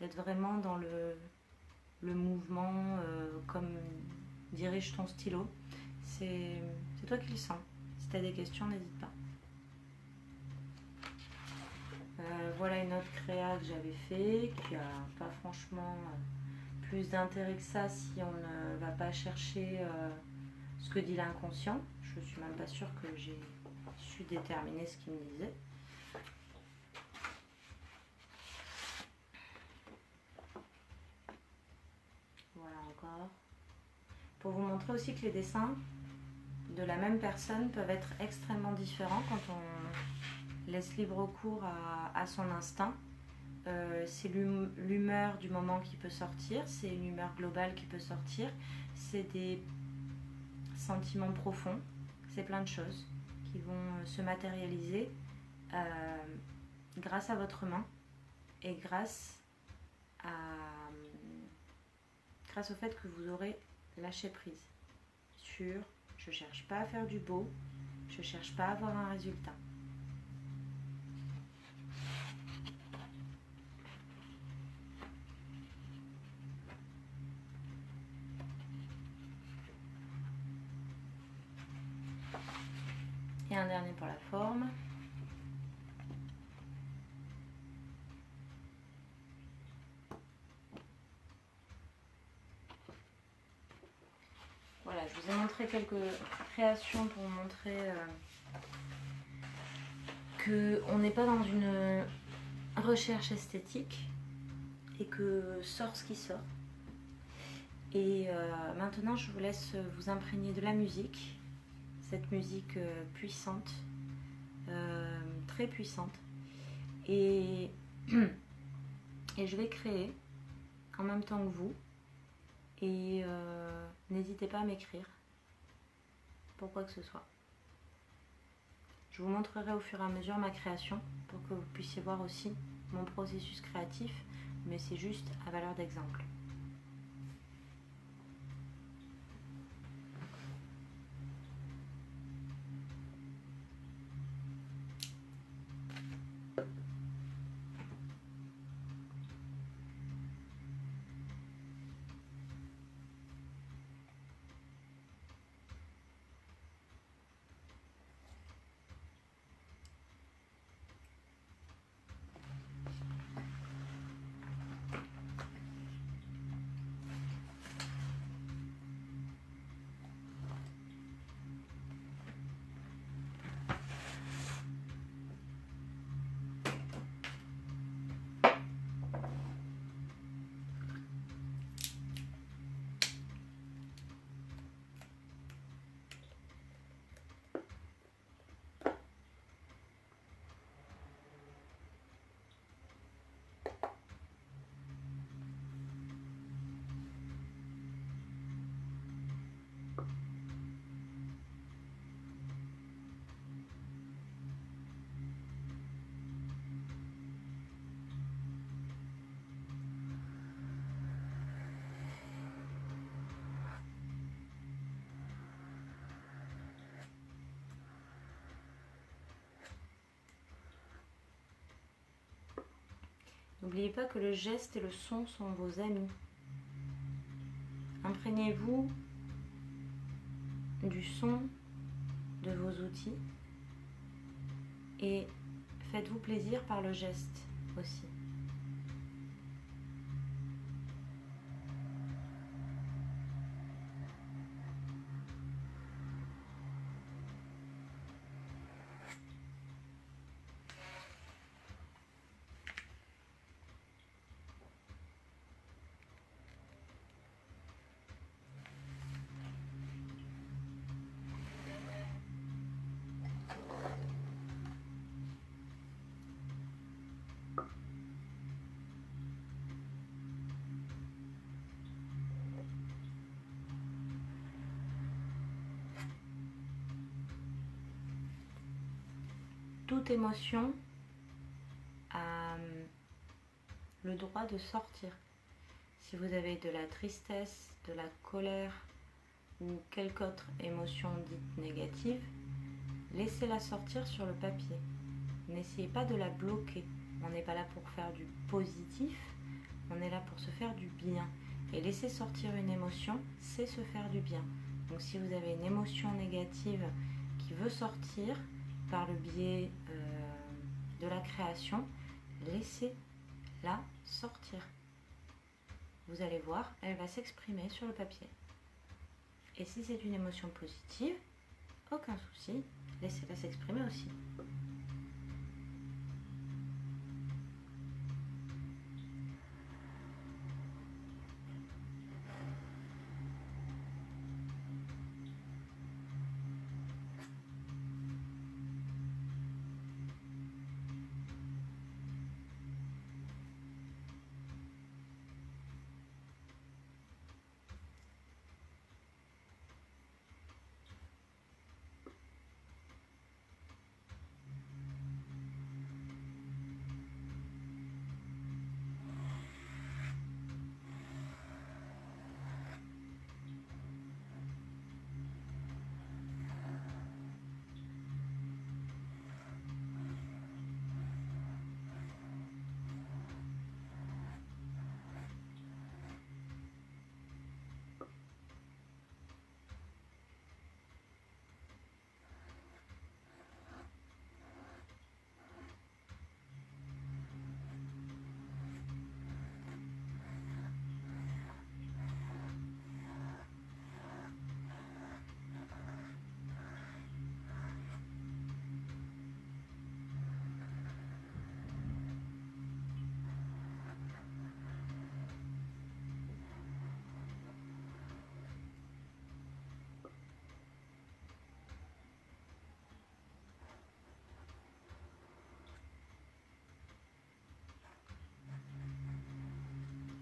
d'être vraiment dans le mouvement, comme dirige ton stylo. C'est toi qui le sens. Si tu as des questions, n'hésite pas. Voilà une autre créa que j'avais fait, qui a pas franchement plus d'intérêt que ça si on ne va pas chercher ce que dit l'inconscient. Je suis même pas sûre que j'ai su déterminer ce qu'il me disait. Voilà encore. Pour vous montrer aussi que les dessins de la même personne peuvent être extrêmement différents quand on laisse libre cours à son instinct. C'est l'humeur du moment qui peut sortir, c'est une humeur globale qui peut sortir, c'est des sentiments profonds, c'est plein de choses qui vont se matérialiser grâce à votre main et grâce au fait que vous aurez lâché prise sur je cherche pas à faire du beau, je cherche pas à avoir un résultat. Et un dernier pour la forme. Voilà, je vous ai montré quelques créations pour montrer qu'on n'est pas dans une recherche esthétique et que sort ce qui sort. Et maintenant, je vous laisse vous imprégner de la musique, cette musique puissante, très puissante. Et je vais créer en même temps que vous. Et n'hésitez pas à m'écrire pour quoi que ce soit. Je vous montrerai au fur et à mesure ma création pour que vous puissiez voir aussi mon processus créatif, mais c'est juste à valeur d'exemple. N'oubliez pas que le geste et le son sont vos amis. Imprégnez-vous du son de vos outils et faites-vous plaisir par le geste aussi. toute émotion a le droit de sortir. Si vous avez de la tristesse, de la colère ou quelque autre émotion dite négative, laissez-la sortir sur le papier. N'essayez pas de la bloquer. On n'est pas là pour faire du positif, on est là pour se faire du bien. Et laisser sortir une émotion, c'est se faire du bien. Donc si vous avez une émotion négative qui veut sortir par le biais de la création, laissez-la sortir. Vous allez voir, elle va s'exprimer sur le papier. Et si c'est une émotion positive, aucun souci, laissez-la s'exprimer aussi.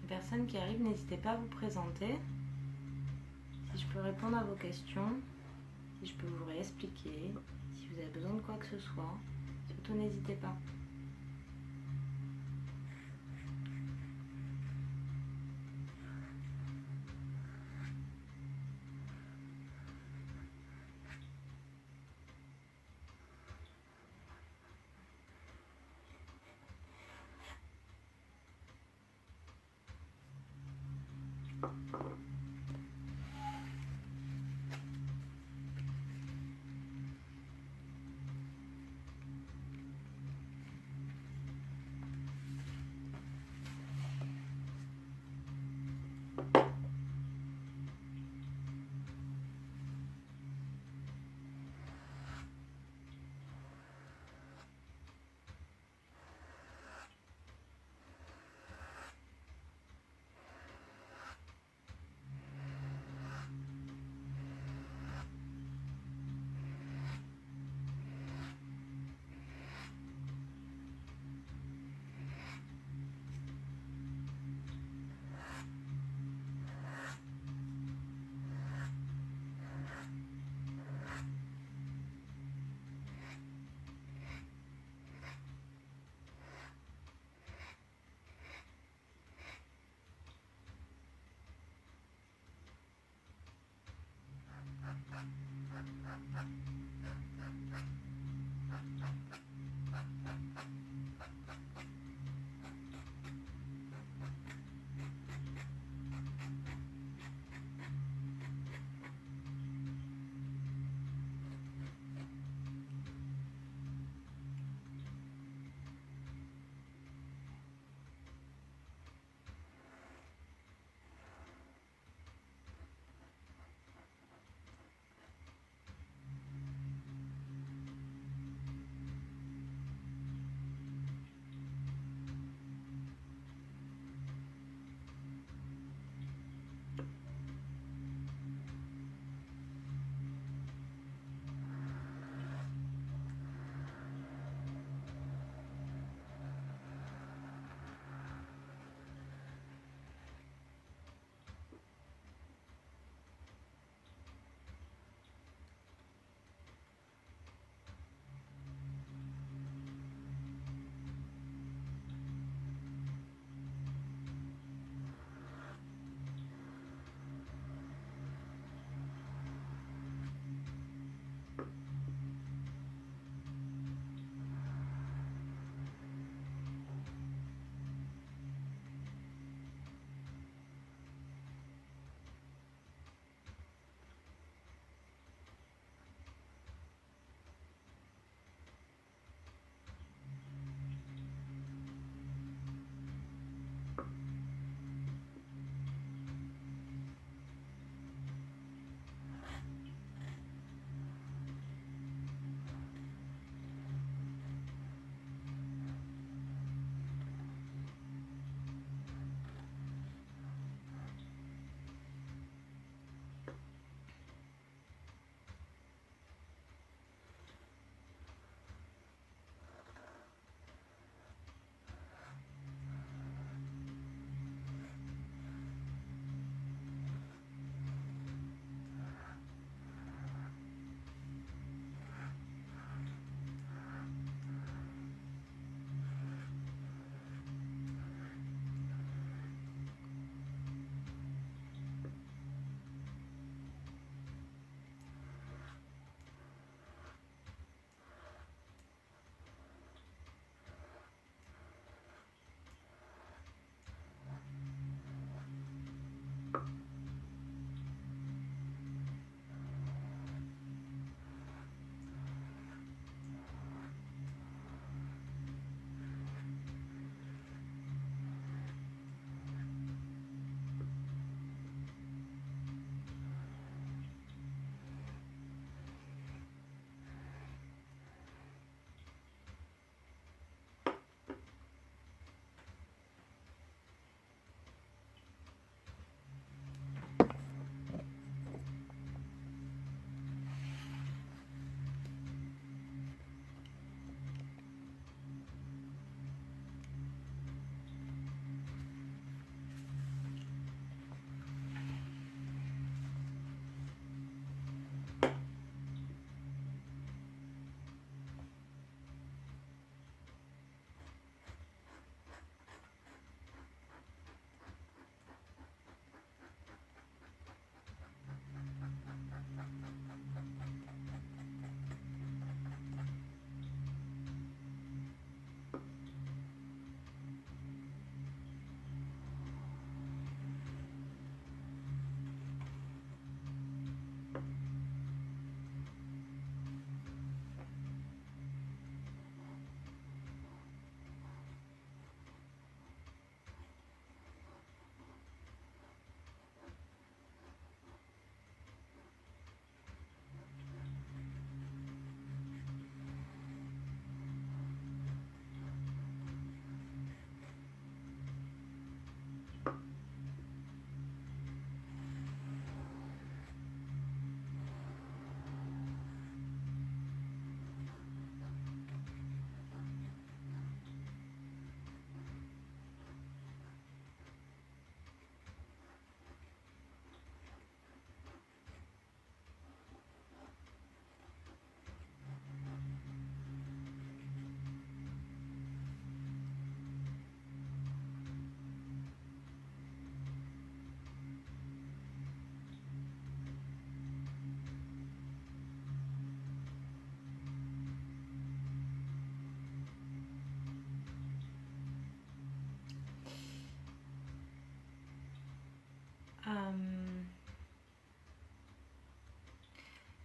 Les personnes qui arrivent, n'hésitez pas à vous présenter. Si je peux répondre à vos questions, si je peux vous réexpliquer, si vous avez besoin de quoi que ce soit, surtout n'hésitez pas.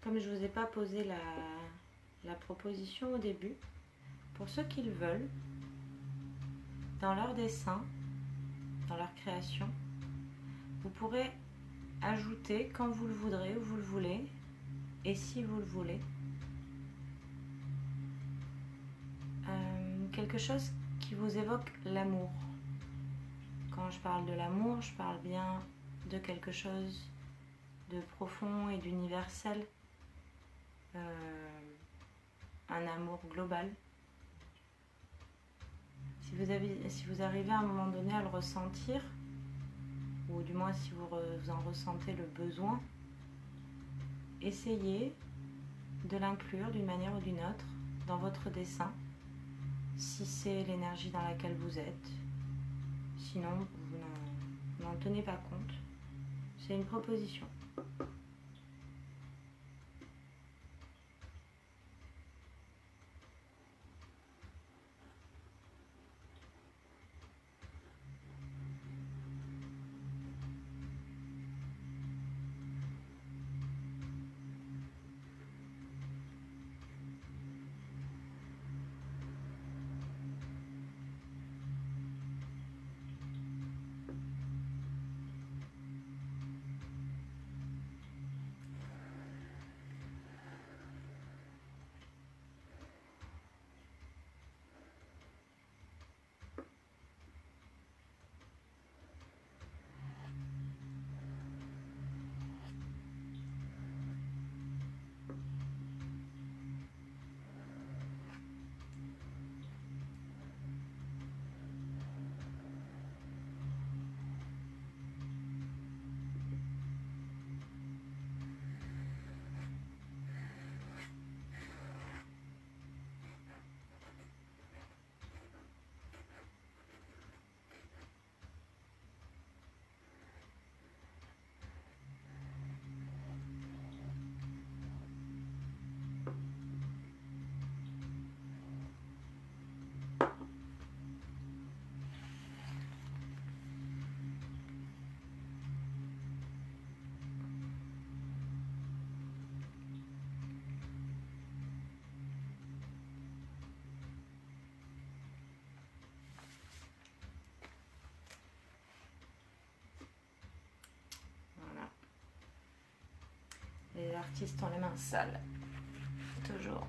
Comme je ne vous ai pas posé la proposition au début, pour ceux qui le veulent, dans leur dessin, dans leur création, vous pourrez ajouter quand vous le voudrez, où vous le voulez, et si vous le voulez, quelque chose qui vous évoque l'amour. Quand je parle de l'amour, je parle bien de quelque chose de profond et d'universel, un amour global. Si vous arrivez à un moment donné à le ressentir, ou du moins si vous en ressentez le besoin, essayez de l'inclure d'une manière ou d'une autre dans votre dessin, si c'est l'énergie dans laquelle vous êtes. Sinon, vous n'en tenez pas compte. C'est une proposition. Voilà. Les artistes ont les mains sales. Toujours.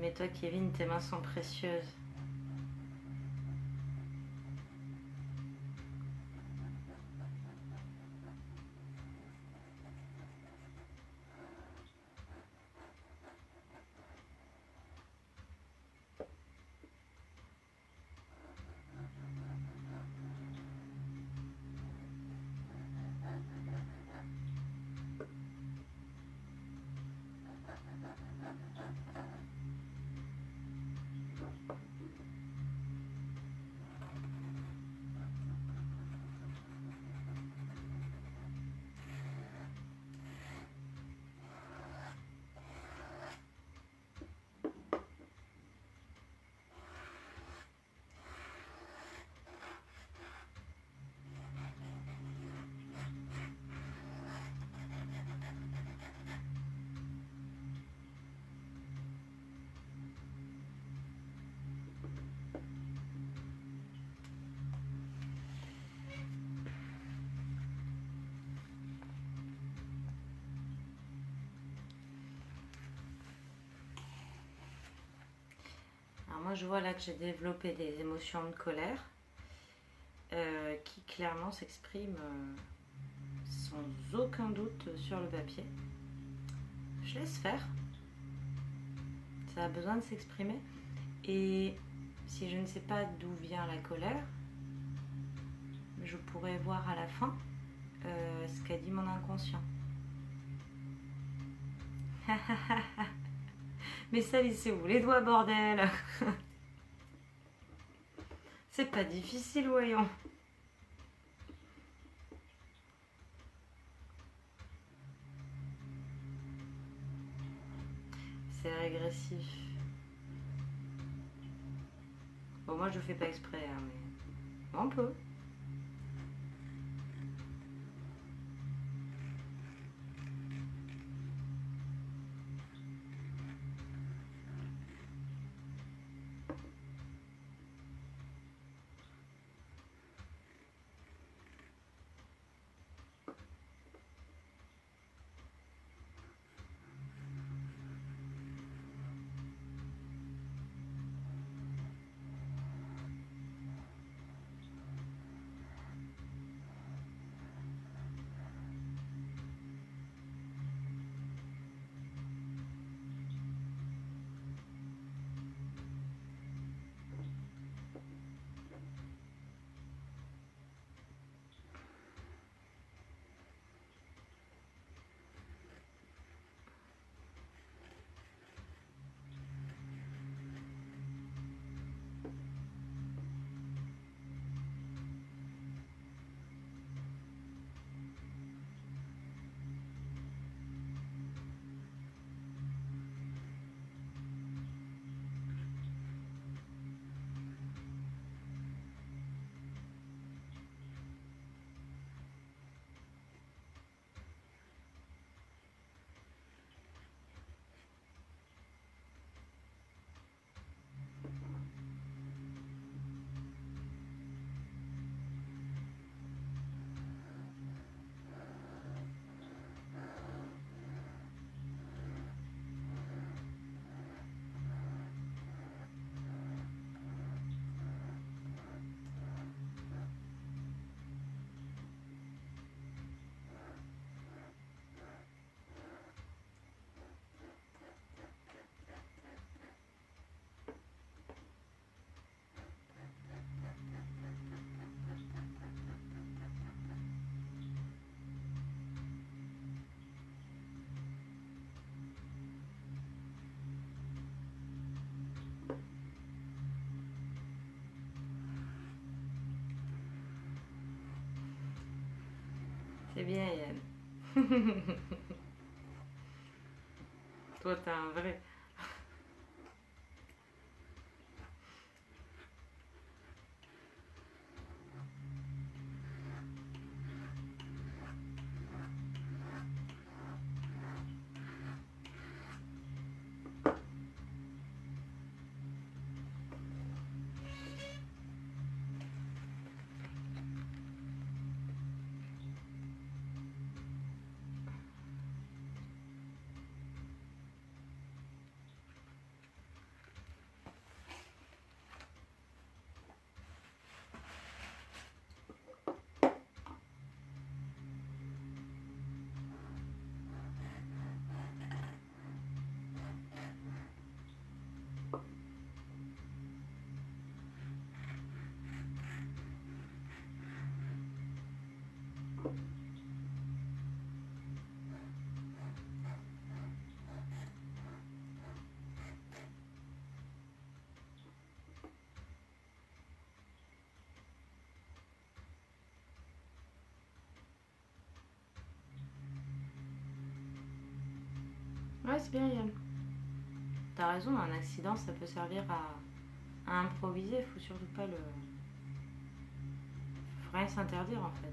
Mais toi, Kevin, tes mains sont précieuses. moi je vois là que j'ai développé des émotions de colère qui clairement s'expriment sans aucun doute sur le papier. Je laisse faire, ça a besoin de s'exprimer. Et si je ne sais pas d'où vient la colère, je pourrais voir à la fin ce qu'a dit mon inconscient. Mais salissez-vous les doigts, bordel. C'est pas difficile, voyons. C'est régressif. Bon, moi je fais pas exprès, hein, mais on peut. C'est bien, Yann. Toi, t'es un vrai. Ouais, c'est bien, Yann. T'as raison, un accident, ça peut servir à improviser. Faut surtout pas le. Faut rien s'interdire en fait.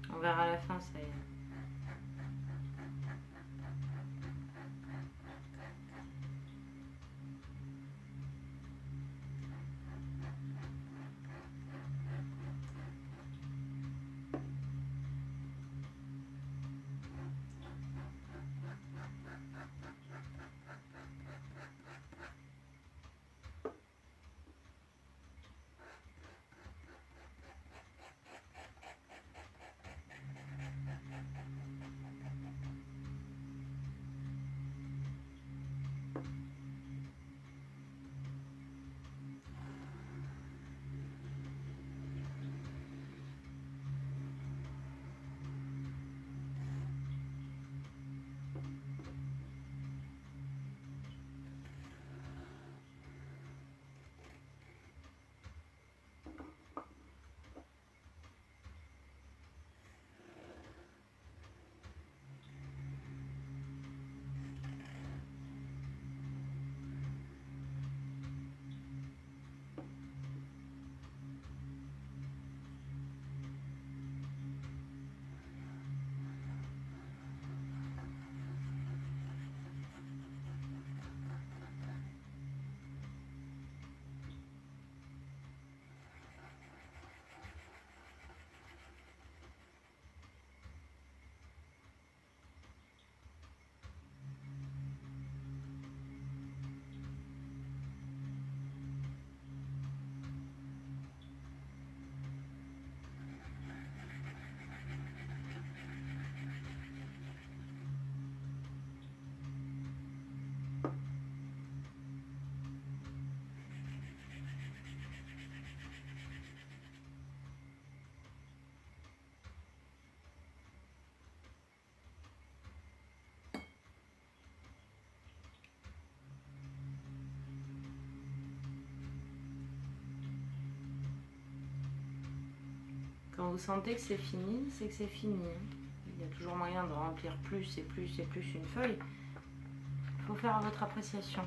On verra à la fin, ça y est. Quand vous sentez que c'est fini, c'est que c'est fini. Il y a toujours moyen de remplir plus et plus et plus une feuille. Il faut faire à votre appréciation.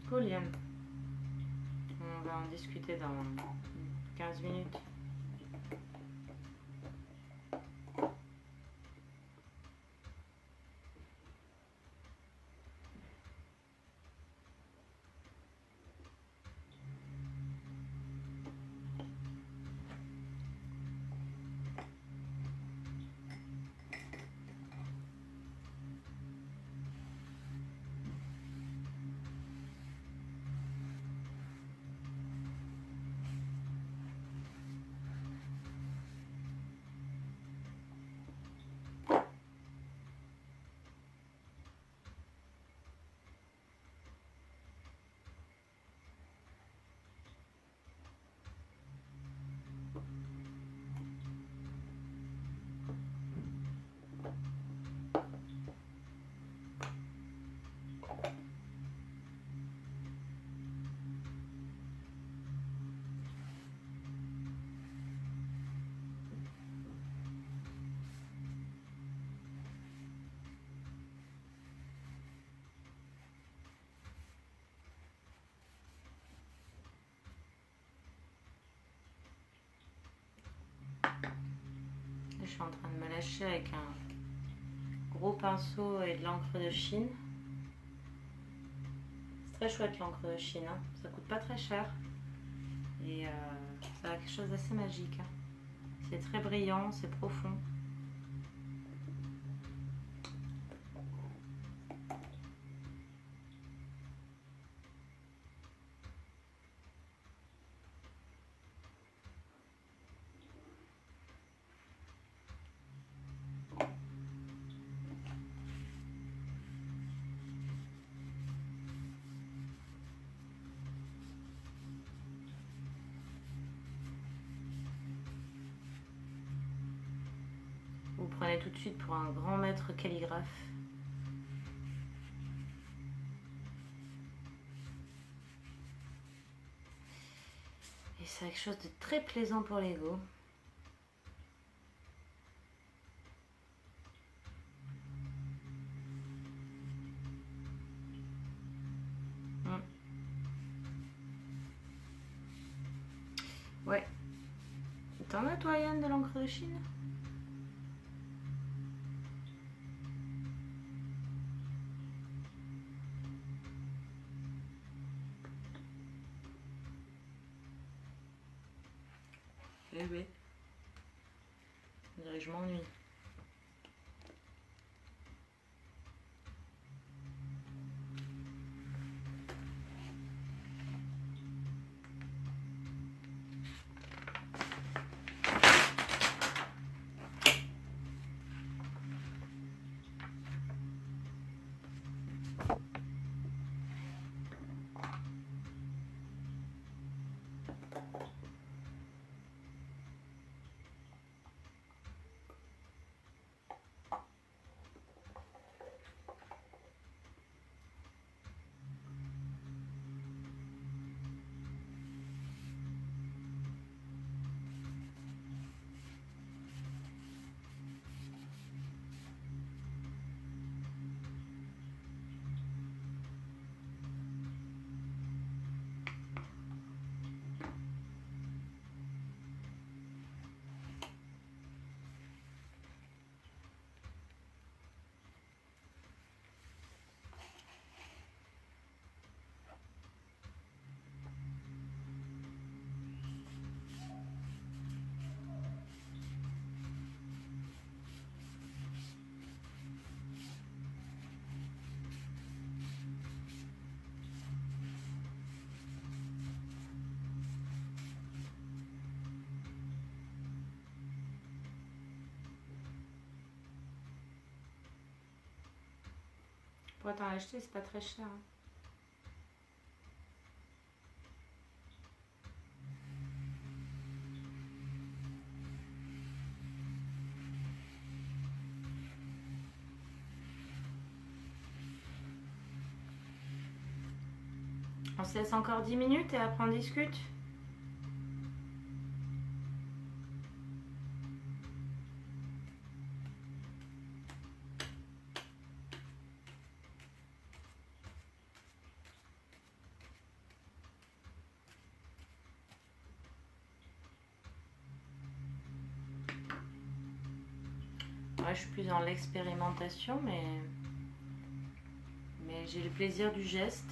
Pauliane, on va en discuter dans 15 minutes. Je suis en train de me lâcher avec un gros pinceau et de l'encre de Chine. C'est très chouette l'encre de Chine, hein. Ça coûte pas très cher et ça a quelque chose d'assez magique, hein. C'est très brillant, c'est profond. Vous prenez tout de suite pour un grand maître calligraphe. Et c'est quelque chose de très plaisant pour l'ego. Ouais. T'en as toi Yann de l'encre de Chine? Eh oui. On dirait que je m'ennuie. pourrais t'en acheter, c'est pas très cher. Hein. On se laisse encore 10 minutes et après on discute. Ouais, je suis plus dans l'expérimentation, mais j'ai le plaisir du geste.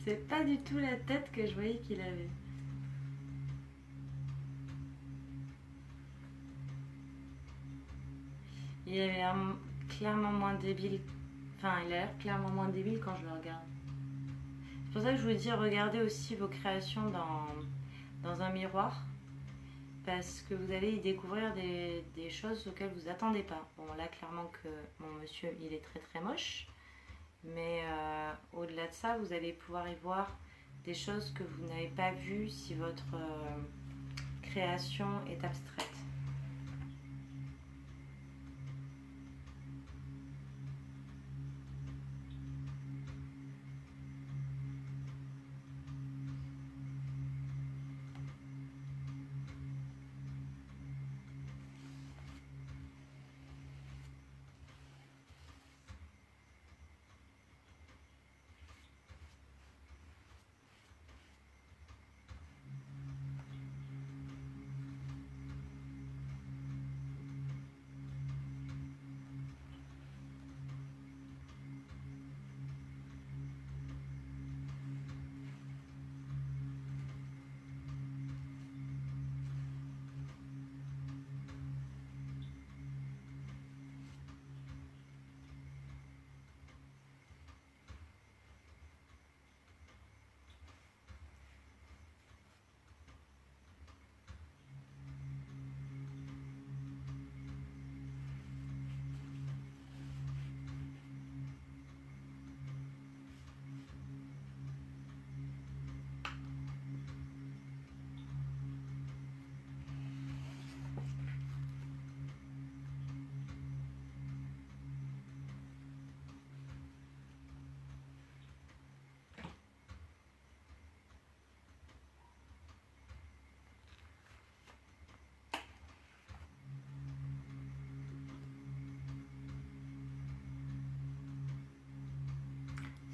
C'est pas du tout la tête que je voyais qu'il avait. Il avait clairement moins débile. Enfin, il a l'air clairement moins débile quand je le regarde. C'est pour ça que je vous dis, regardez aussi vos créations dans un miroir. Parce que vous allez y découvrir des choses auxquelles vous attendez pas. Bon, là, clairement que mon monsieur, il est très très moche. Mais au-delà de ça, vous allez pouvoir y voir des choses que vous n'avez pas vues si votre création est abstraite.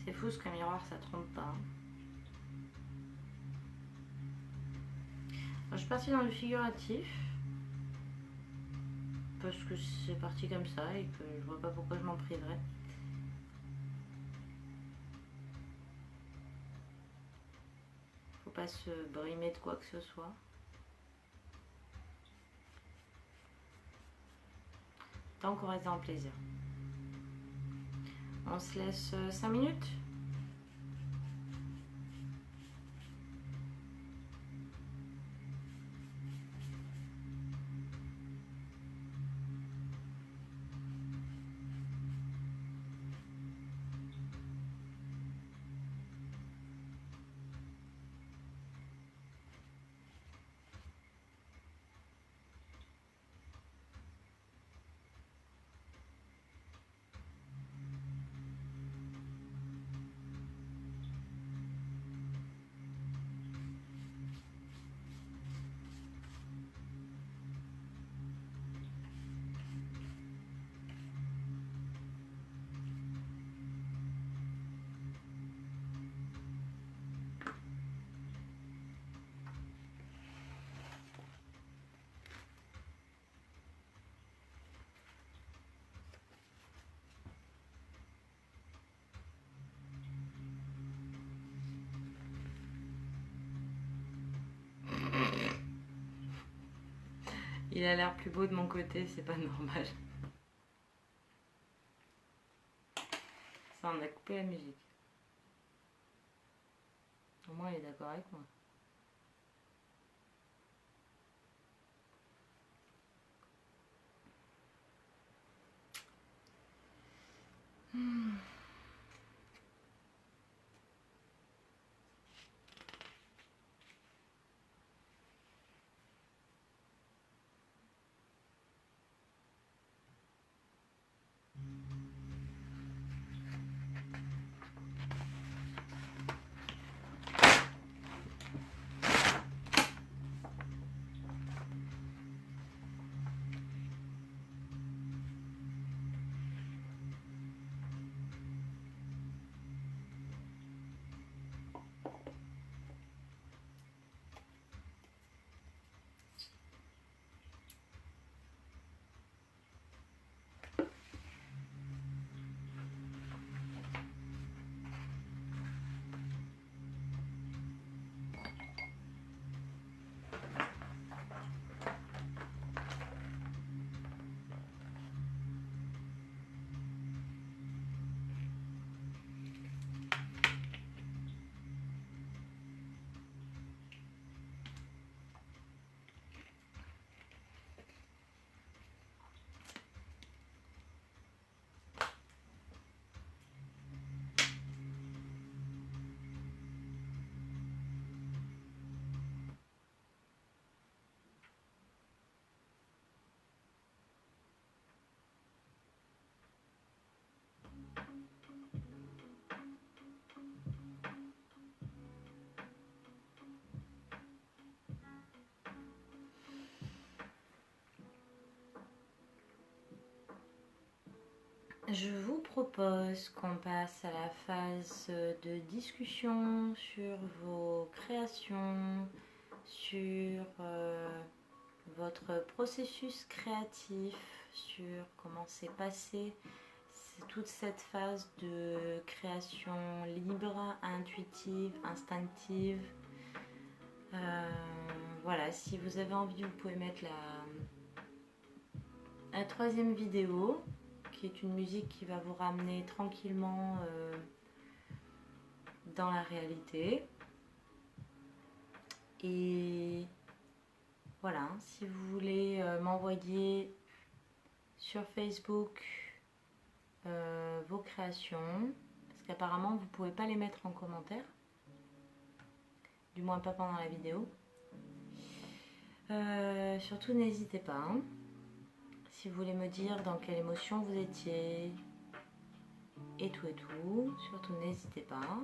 C'est fou ce que miroir ça trompe pas. Alors, je suis partie dans le figuratif. Parce que c'est parti comme ça et que je vois pas pourquoi je m'en priverais. Faut pas se brimer de quoi que ce soit. Tant qu'on reste dans le plaisir. On se laisse 5 minutes. Il a l'air plus beau de mon côté, c'est pas normal. Ça, on a coupé la musique. Au moins, il est d'accord avec moi. Je vous propose qu'on passe à la phase de discussion sur vos créations, sur votre processus créatif, sur comment s'est passé toute cette phase de création libre, intuitive, instinctive. Voilà, si vous avez envie, vous pouvez mettre la troisième vidéo, qui est une musique qui va vous ramener tranquillement dans la réalité. Et voilà, si vous voulez m'envoyer sur Facebook vos créations, parce qu'apparemment vous ne pouvez pas les mettre en commentaire, du moins pas pendant la vidéo. Surtout n'hésitez pas, hein. Si vous voulez me dire dans quelle émotion vous étiez, et tout, surtout n'hésitez pas.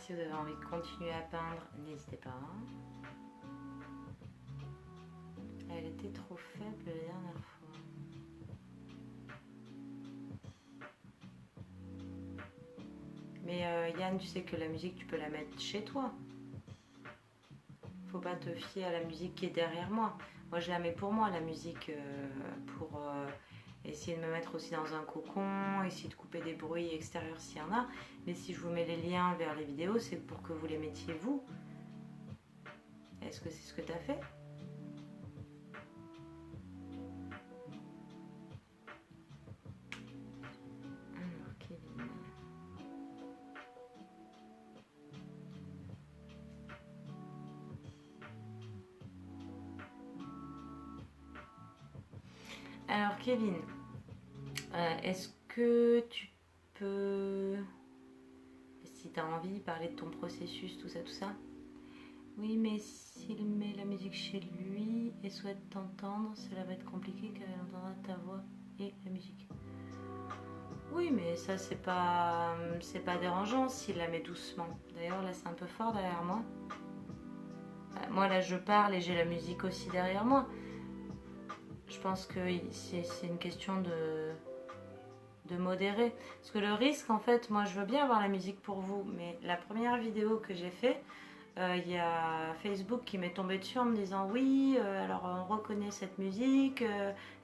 Si vous avez envie de continuer à peindre, n'hésitez pas. Elle était trop faible la dernière fois. Mais Yann, tu sais que la musique, tu peux la mettre chez toi. Faut pas te fier à la musique qui est derrière moi. Moi, je la mets pour moi, la musique, pour essayer de me mettre aussi dans un cocon, essayer de couper des bruits extérieurs s'il y en a. Mais si je vous mets les liens vers les vidéos, c'est pour que vous les mettiez vous. Est-ce que c'est ce que tu as fait? Alors, Kevin. Alors, Kevin, est-ce que tu peux, si tu as envie, parler de ton processus, tout ça? Oui, mais s'il met la musique chez lui et souhaite t'entendre, cela va être compliqué car il entendra ta voix et la musique. Oui, mais ça, c'est pas dérangeant s'il la met doucement. D'ailleurs, là, c'est un peu fort derrière moi. Moi, là, je parle et j'ai la musique aussi derrière moi. Je pense que c'est une question de modérer. Parce que le risque, en fait, moi, je veux bien avoir la musique pour vous, mais la première vidéo que j'ai fait, il y a Facebook qui m'est tombé dessus en me disant oui, alors on reconnaît cette musique,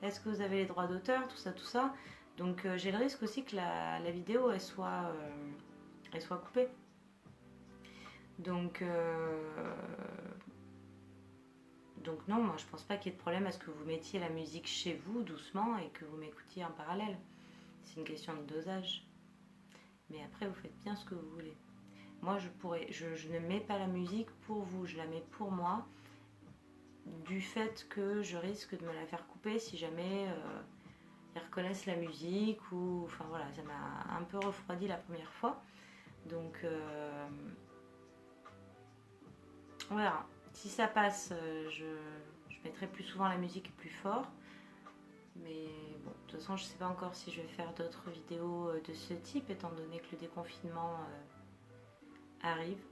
est-ce que vous avez les droits d'auteur, tout ça. Donc j'ai le risque aussi que la vidéo elle soit coupée. Donc non, moi je pense pas qu'il y ait de problème à ce que vous mettiez la musique chez vous doucement et que vous m'écoutiez en parallèle. C'est une question de dosage. Mais après vous faites bien ce que vous voulez. Moi, je ne mets pas la musique pour vous, je la mets pour moi, du fait que je risque de me la faire couper si jamais ils reconnaissent la musique ou... Enfin voilà, ça m'a un peu refroidi la première fois. Donc, voilà. Si ça passe, je mettrai plus souvent la musique plus fort. Mais bon, de toute façon, je ne sais pas encore si je vais faire d'autres vidéos de ce type, étant donné que le déconfinement arrive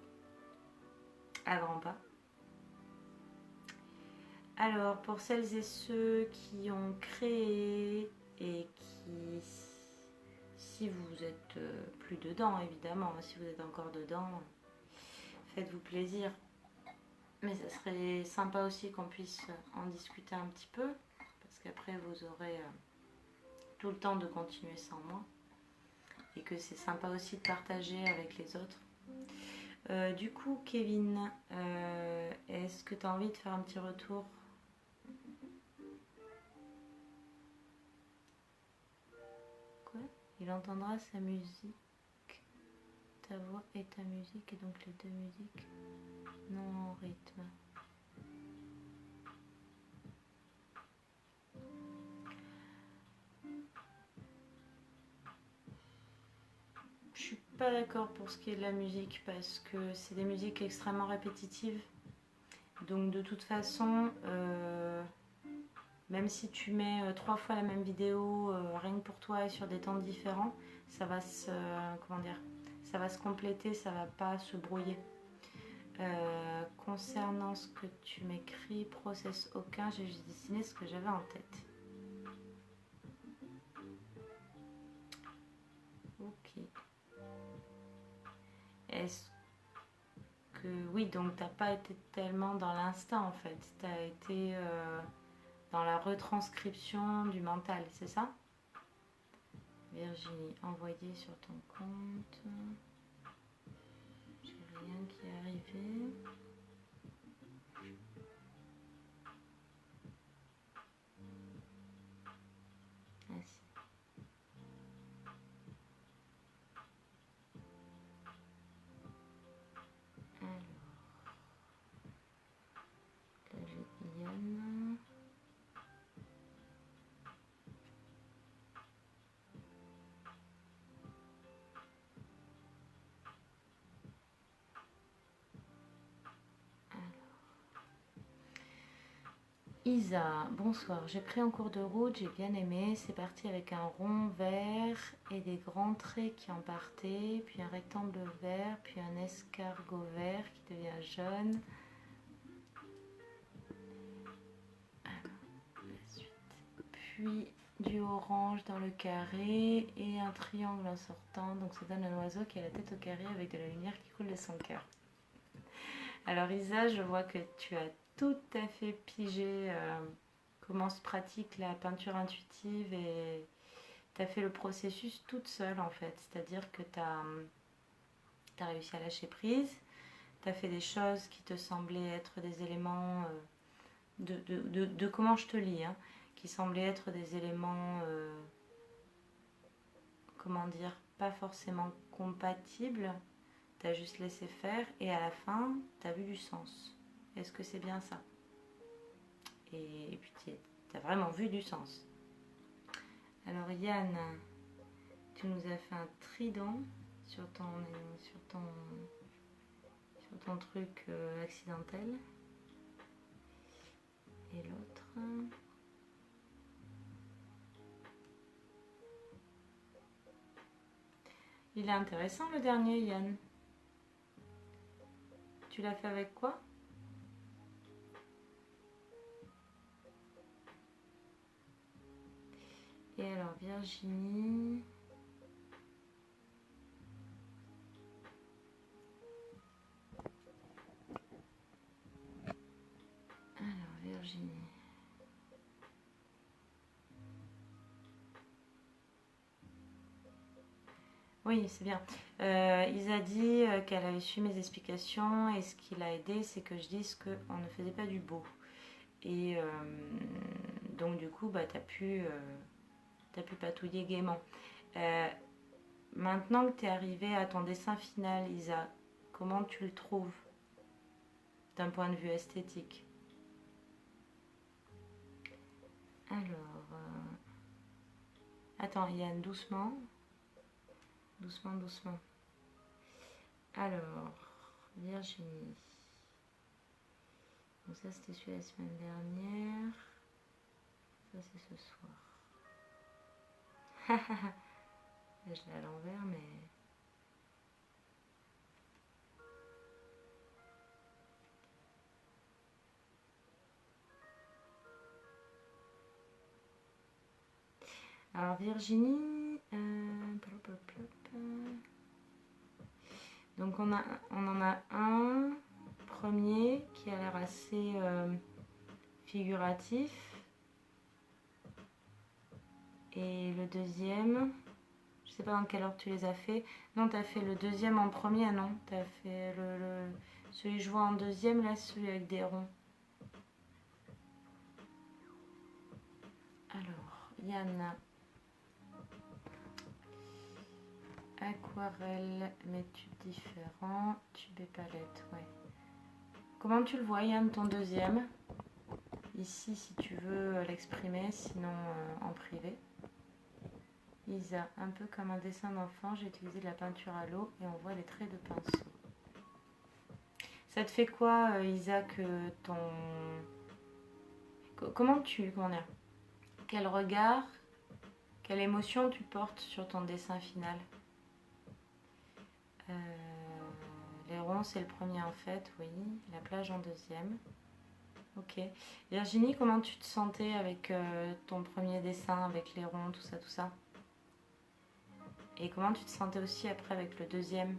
à grands pas. Alors, pour celles et ceux qui ont créé et qui, si vous êtes plus dedans, évidemment, si vous êtes encore dedans, faites-vous plaisir. Mais ça serait sympa aussi qu'on puisse en discuter un petit peu, parce qu'après vous aurez tout le temps de continuer sans moi. Et que c'est sympa aussi de partager avec les autres. Du coup, Kevin, est-ce que tu as envie de faire un petit retour ? Quoi ? Il entendra sa musique, ta voix et ta musique, et donc les deux musiques non en rythme. Je suis pas d'accord pour ce qui est de la musique, parce que c'est des musiques extrêmement répétitives. Donc de toute façon, même si tu mets 3 fois la même vidéo, rien que pour toi et sur des temps différents, ça va se, ça va se compléter, ça va pas se brouiller. Concernant ce que tu m'écris, process aucun, j'ai juste dessiné ce que j'avais en tête. Ok. Est-ce que... Oui, donc t'as pas été tellement dans l'instinct en fait, t'as été dans la retranscription du mental, c'est ça? Virginie, envoyé sur ton compte. J'ai rien qui est arrivé. Ah si. Alors, là j'ai Yann. Isa, bonsoir. J'ai pris en cours de route, j'ai bien aimé. C'est parti avec un rond vert et des grands traits qui en partaient, puis un rectangle vert, puis un escargot vert qui devient jaune. La suite. Puis du orange dans le carré et un triangle en sortant. Donc ça donne un oiseau qui a la tête au carré avec de la lumière qui coule de son cœur. Alors Isa, je vois que tu as tout à fait pigé comment se pratique la peinture intuitive et tu as fait le processus toute seule en fait. C'est-à-dire que tu as réussi à lâcher prise, tu as fait des choses qui te semblaient être des éléments de comment je te lis, hein, qui semblaient être des éléments, comment dire, pas forcément compatibles. Tu as juste laissé faire et à la fin, tu as vu du sens. Est-ce que c'est bien ça? Et puis tu as vraiment vu du sens. Alors Yann, tu nous as fait un trident sur ton truc accidentel. Et l'autre... Il est intéressant le dernier, Yann. Tu l'as fait avec quoi? Et alors Virginie... Alors Virginie... Oui, c'est bien. Isa dit qu'elle avait su mes explications et ce qui l'a aidé, c'est que je dise qu'on ne faisait pas du beau. Et donc du coup, bah, tu as pu patouiller gaiement. Maintenant que tu es arrivé à ton dessin final, Isa, comment tu le trouves d'un point de vue esthétique? Alors, attends Yann, doucement. Doucement, doucement. Alors, Virginie. Donc ça, c'était celui de la semaine dernière. Ça, c'est ce soir. Là, je l'ai à l'envers, mais... Alors, Virginie... Donc, on en a un premier qui a l'air assez figuratif. Et le deuxième... Je sais pas dans quelle ordre tu les as fait. Non, tu as fait le deuxième en premier, ah non. Tu as fait celui que je vois en deuxième, là, celui avec des ronds. Alors, Yann. Aquarelle, mais tube différent. Tube et palette, ouais. Comment tu le vois, Yann, ton deuxième? Ici, si tu veux l'exprimer, sinon en privé. Isa, un peu comme un dessin d'enfant, j'ai utilisé de la peinture à l'eau et on voit les traits de pinceau. Ça te fait quoi, Isa, que ton... Comment dire? Quel regard, quelle émotion tu portes sur ton dessin final? Les ronds, c'est le premier en fait, oui. La plage en deuxième. Ok. Virginie, comment tu te sentais avec ton premier dessin, avec les ronds, tout ça, tout ça? Et comment tu te sentais aussi après avec le deuxième?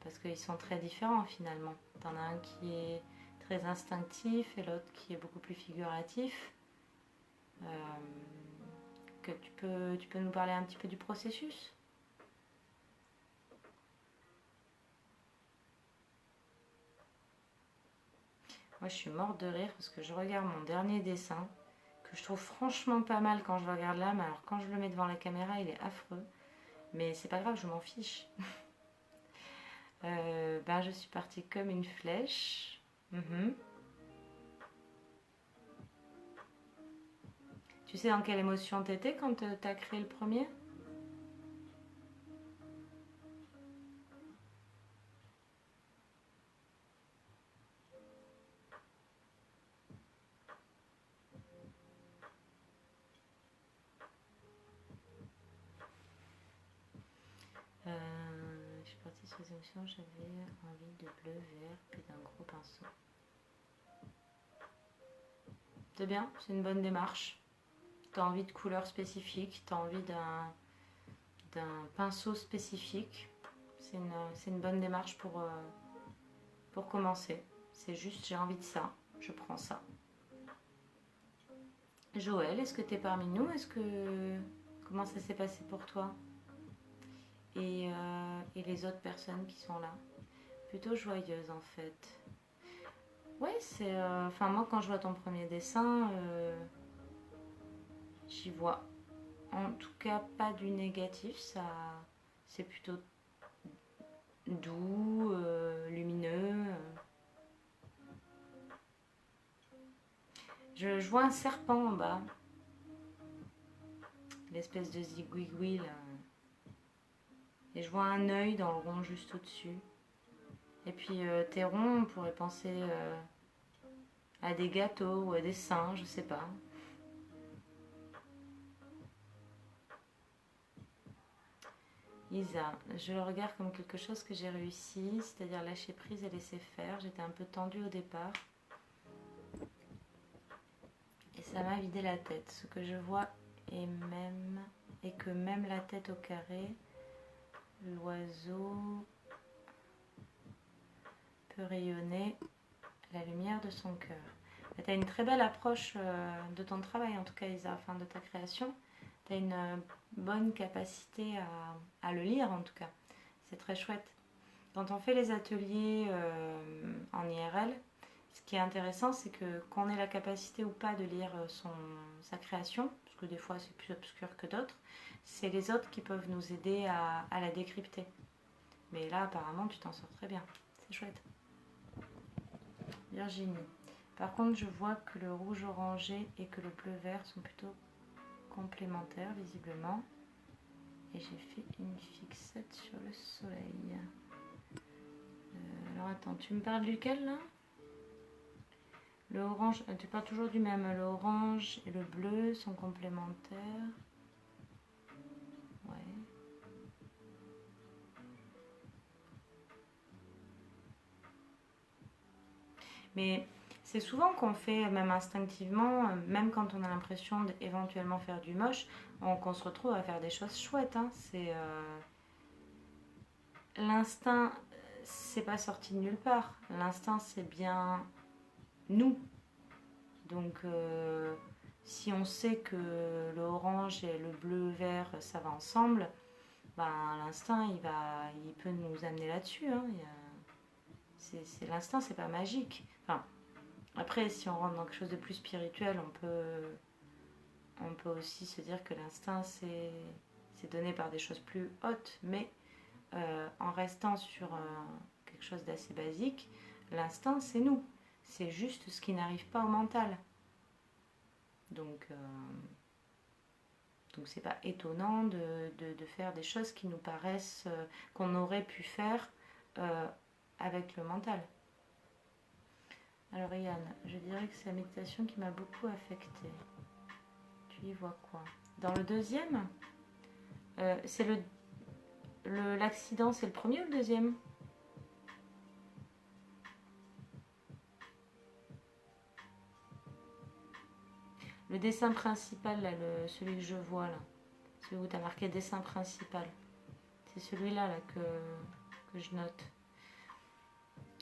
Parce qu'ils sont très différents finalement. T'en as un qui est très instinctif et l'autre qui est beaucoup plus figuratif. Que tu peux nous parler un petit peu du processus? Moi je suis morte de rire parce que je regarde mon dernier dessin que je trouve franchement pas mal quand je le regarde là, mais alors quand je le mets devant la caméra il est affreux. Mais c'est pas grave, je m'en fiche. Ben, je suis partie comme une flèche. Tu sais dans quelle émotion t'étais quand t'as créé le premier? sur les émotions, j'avais envie de bleu, vert, puis d'un gros pinceau. C'est bien, c'est une bonne démarche. Tu as envie de couleurs spécifiques, tu as envie d'un pinceau spécifique. C'est une bonne démarche pour commencer. C'est juste, j'ai envie de ça, je prends ça. Joël, est-ce que tu es parmi nous? Comment ça s'est passé pour toi? Et les autres personnes qui sont là? Plutôt joyeuse en fait. Ouais, c'est... Enfin, moi, quand je vois ton premier dessin, j'y vois en tout cas pas du négatif. Ça, c'est plutôt doux, lumineux. Je vois un serpent en bas. L'espèce de zigouigoui là. Et je vois un œil dans le rond juste au-dessus. Et puis tes ronds, on pourrait penser à des gâteaux ou à des seins, je sais pas. Isa, je le regarde comme quelque chose que j'ai réussi, c'est-à-dire lâcher prise et laisser faire. J'étais un peu tendue au départ. Et ça m'a vidé la tête. Ce que je vois est que même la tête au carré, l'oiseau peut rayonner la lumière de son cœur. Tu as une très belle approche de ton travail, en tout cas Isa, enfin de ta création. Tu as une bonne capacité à le lire, en tout cas. C'est très chouette. Quand on fait les ateliers en IRL, ce qui est intéressant, c'est que qu'on ait la capacité ou pas de lire sa création, parce que des fois c'est plus obscur que d'autres, c'est les autres qui peuvent nous aider à la décrypter. Mais là, apparemment, tu t'en sors très bien. C'est chouette. Virginie. Par contre, je vois que le rouge orangé et que le bleu vert sont plutôt complémentaires, visiblement. Et j'ai fait une fixette sur le soleil. Alors attends, tu me parles duquel là? Le orange, tu parles toujours du même. Le orange et le bleu sont complémentaires. Ouais. Mais c'est souvent qu'on fait, même instinctivement, même quand on a l'impression d'éventuellement faire du moche, qu'on se retrouve à faire des choses chouettes. Hein. C'est l'instinct, c'est pas sorti de nulle part. L'instinct, c'est bien nous. Donc, si on sait que le orange et le bleu-vert, ça va ensemble, ben, l'instinct, il peut nous amener là-dessus. Hein. C'est l'instinct, c'est pas magique. Enfin, après, si on rentre dans quelque chose de plus spirituel, on peut aussi se dire que l'instinct, c'est donné par des choses plus hautes. Mais en restant sur quelque chose d'assez basique, l'instinct, c'est nous. C'est juste ce qui n'arrive pas au mental. Donc c'est pas étonnant de faire des choses qui nous paraissent qu'on aurait pu faire avec le mental. Alors Yann, je dirais que c'est la méditation qui m'a beaucoup affectée. Tu y vois quoi? Dans le deuxième, c'est l'accident, c'est le premier ou le deuxième? Le dessin principal, là, celui que je vois là, celui où tu as marqué dessin principal, c'est celui-là là, que je note.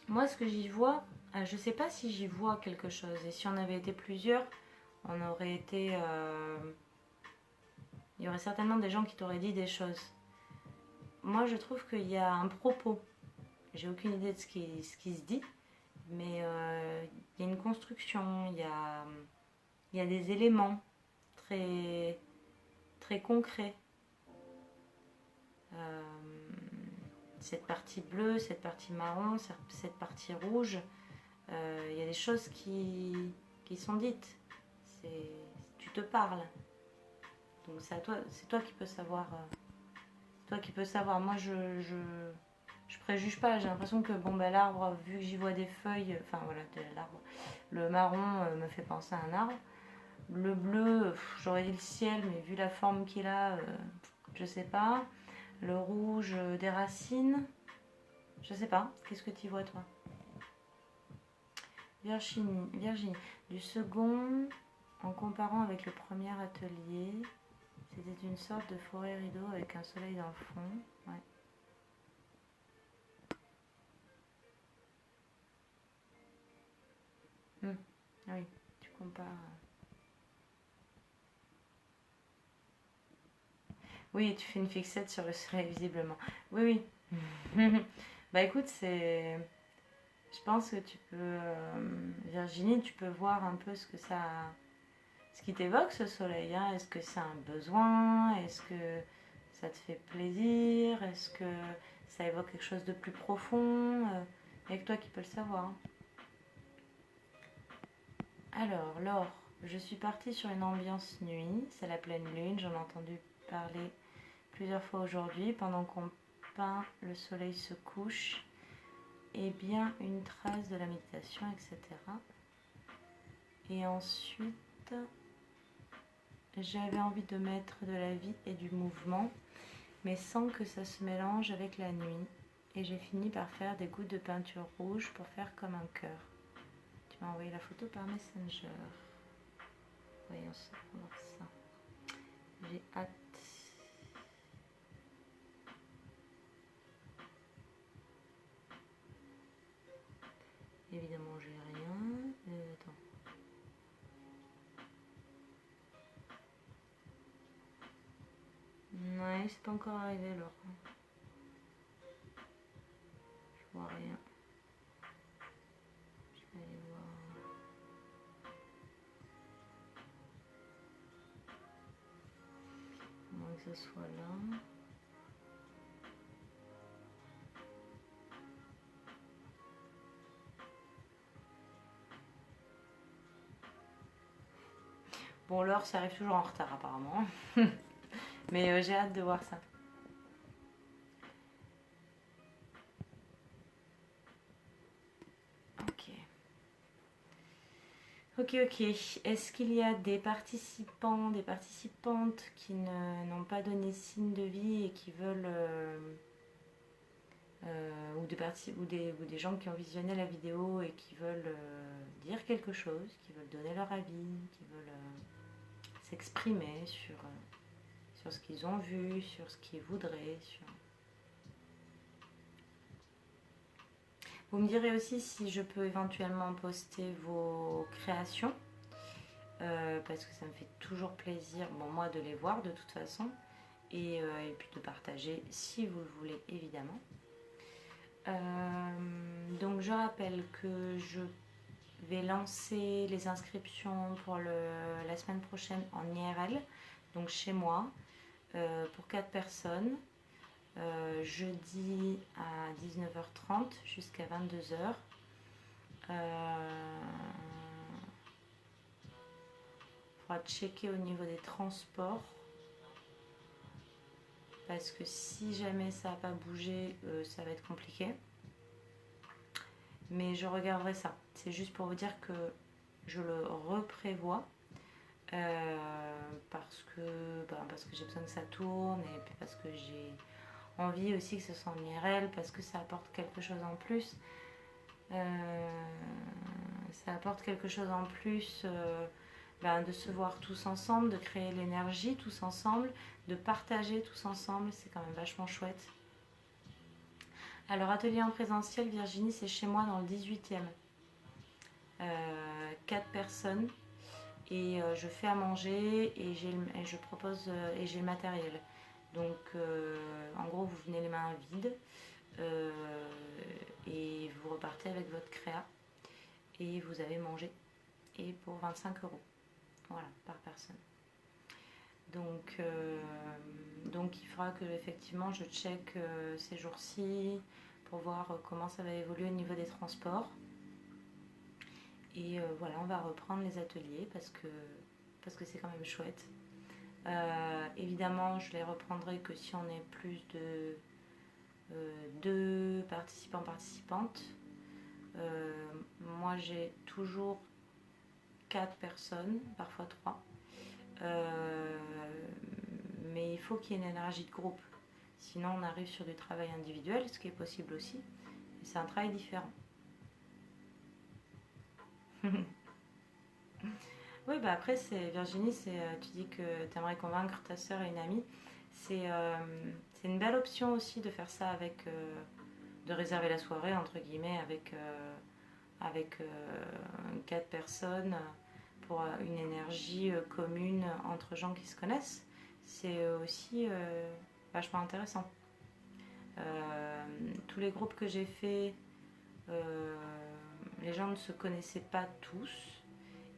Moi, ce que j'y vois, je ne sais pas si j'y vois quelque chose. Et si on avait été plusieurs, on aurait été... il y aurait certainement des gens qui t'auraient dit des choses. Moi, je trouve qu'il y a un propos. J'ai aucune idée de ce qui se dit, mais il y a une construction, il y a des éléments très, très concrets. Cette partie bleue, cette partie marron, cette partie rouge, il y a des choses qui sont dites. Tu te parles. Donc c'est toi qui peux savoir. Toi qui peux savoir. Moi je préjuge pas. J'ai l'impression que l'arbre, vu que j'y vois des feuilles, enfin voilà, l'arbre, le marron me fait penser à un arbre. Le bleu, j'aurais dit le ciel, mais vu la forme qu'il a, je sais pas. Le rouge, des racines. Je sais pas. Qu'est-ce que tu vois toi? Virginie, du second, en comparant avec le premier atelier, c'était une sorte de forêt rideau avec un soleil dans le fond. Ouais. Ah oui, tu compares. Oui, tu fais une fixette sur le soleil visiblement. Oui, oui. Bah écoute, c'est. Je pense que tu peux, Virginie, tu peux voir un peu ce qui t'évoque ce soleil. Hein. Est-ce que c'est un besoin? Est-ce que ça te fait plaisir? Est-ce que ça évoque quelque chose de plus profond? Avec toi qui peux le savoir. Hein. Alors, Laure, je suis partie sur une ambiance nuit. C'est la pleine lune. J'en ai entendu parler plusieurs fois aujourd'hui. Pendant qu'on peint, le soleil se couche. Et bien une trace de la méditation, etc. Et ensuite, j'avais envie de mettre de la vie et du mouvement, mais sans que ça se mélange avec la nuit. Et j'ai fini par faire des gouttes de peinture rouge pour faire comme un cœur. Tu m'as envoyé la photo par Messenger. Voyons ça. J'ai hâte. Évidemment, j'ai rien. Attends. Ouais, c'est pas encore arrivé alors. Je vois rien. Je vais aller voir. À moins que ce soit là. Bon, l'heure, ça arrive toujours en retard apparemment. Mais j'ai hâte de voir ça. Ok. Ok. Est-ce qu'il y a des participants, des participantes qui n'ont pas donné signe de vie et qui veulent... ou des gens qui ont visionné la vidéo et qui veulent dire quelque chose, qui veulent donner leur avis, qui veulent s'exprimer sur ce qu'ils ont vu, sur ce qu'ils voudraient, sur... Vous me direz aussi si je peux éventuellement poster vos créations, parce que ça me fait toujours plaisir, bon, moi, de les voir de toute façon, et puis de partager si vous le voulez, évidemment. Donc je rappelle que je vais lancer les inscriptions pour la semaine prochaine en IRL, donc chez moi, pour 4 personnes. Jeudi à 19h30 jusqu'à 22h. Faudra checker au niveau des transports parce que si jamais ça n'a pas bougé, ça va être compliqué. Mais je regarderai ça. C'est juste pour vous dire que je le reprévois parce que j'ai besoin que ça tourne et puis parce que j'ai envie aussi que ce soit en IRL parce que ça apporte quelque chose en plus. Ça apporte quelque chose en plus de se voir tous ensemble, de créer l'énergie tous ensemble, de partager tous ensemble, c'est quand même vachement chouette. Alors atelier en présentiel, Virginie, c'est chez moi dans le 18e. 4 personnes et je fais à manger et je propose et j'ai le matériel. Donc en gros vous venez les mains vides et vous repartez avec votre créa et vous avez mangé et pour 25 €, voilà, par personne. Donc il faudra que effectivement je check ces jours-ci pour voir comment ça va évoluer au niveau des transports. Et voilà, on va reprendre les ateliers parce que c'est quand même chouette. Évidemment, je les reprendrai que si on est plus de 2 participants, participantes. Moi, j'ai toujours 4 personnes, parfois 3. Mais il faut qu'il y ait une énergie de groupe. Sinon, on arrive sur du travail individuel, ce qui est possible aussi. c'est un travail différent. Oui, bah après, Virginie, tu dis que tu aimerais convaincre ta soeur et une amie. C'est une belle option aussi de faire ça de réserver la soirée, entre guillemets, avec 4 personnes pour une énergie commune entre gens qui se connaissent. C'est aussi vachement intéressant. Tous les groupes que j'ai faits, les gens ne se connaissaient pas tous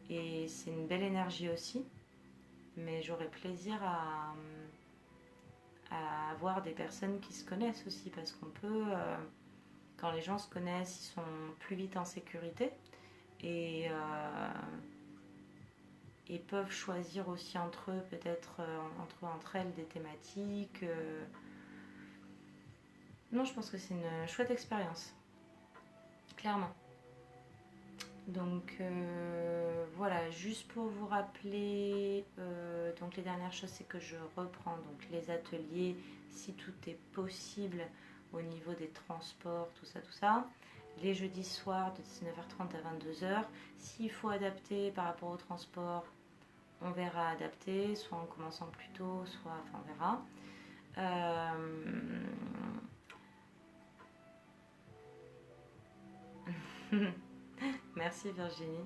et c'est une belle énergie aussi. Mais j'aurais plaisir à avoir des personnes qui se connaissent aussi parce qu'on peut, quand les gens se connaissent, ils sont plus vite en sécurité et peuvent choisir aussi entre eux, peut-être entre elles, des thématiques. Non, je pense que c'est une chouette expérience, clairement. Donc voilà, juste pour vous rappeler, donc les dernières choses, c'est que je reprends donc les ateliers si tout est possible au niveau des transports, tout ça. Les jeudis soirs de 19h30 à 22h. S'il faut adapter par rapport au transport, on verra adapter, soit en commençant plus tôt, soit, enfin on verra. Merci Virginie.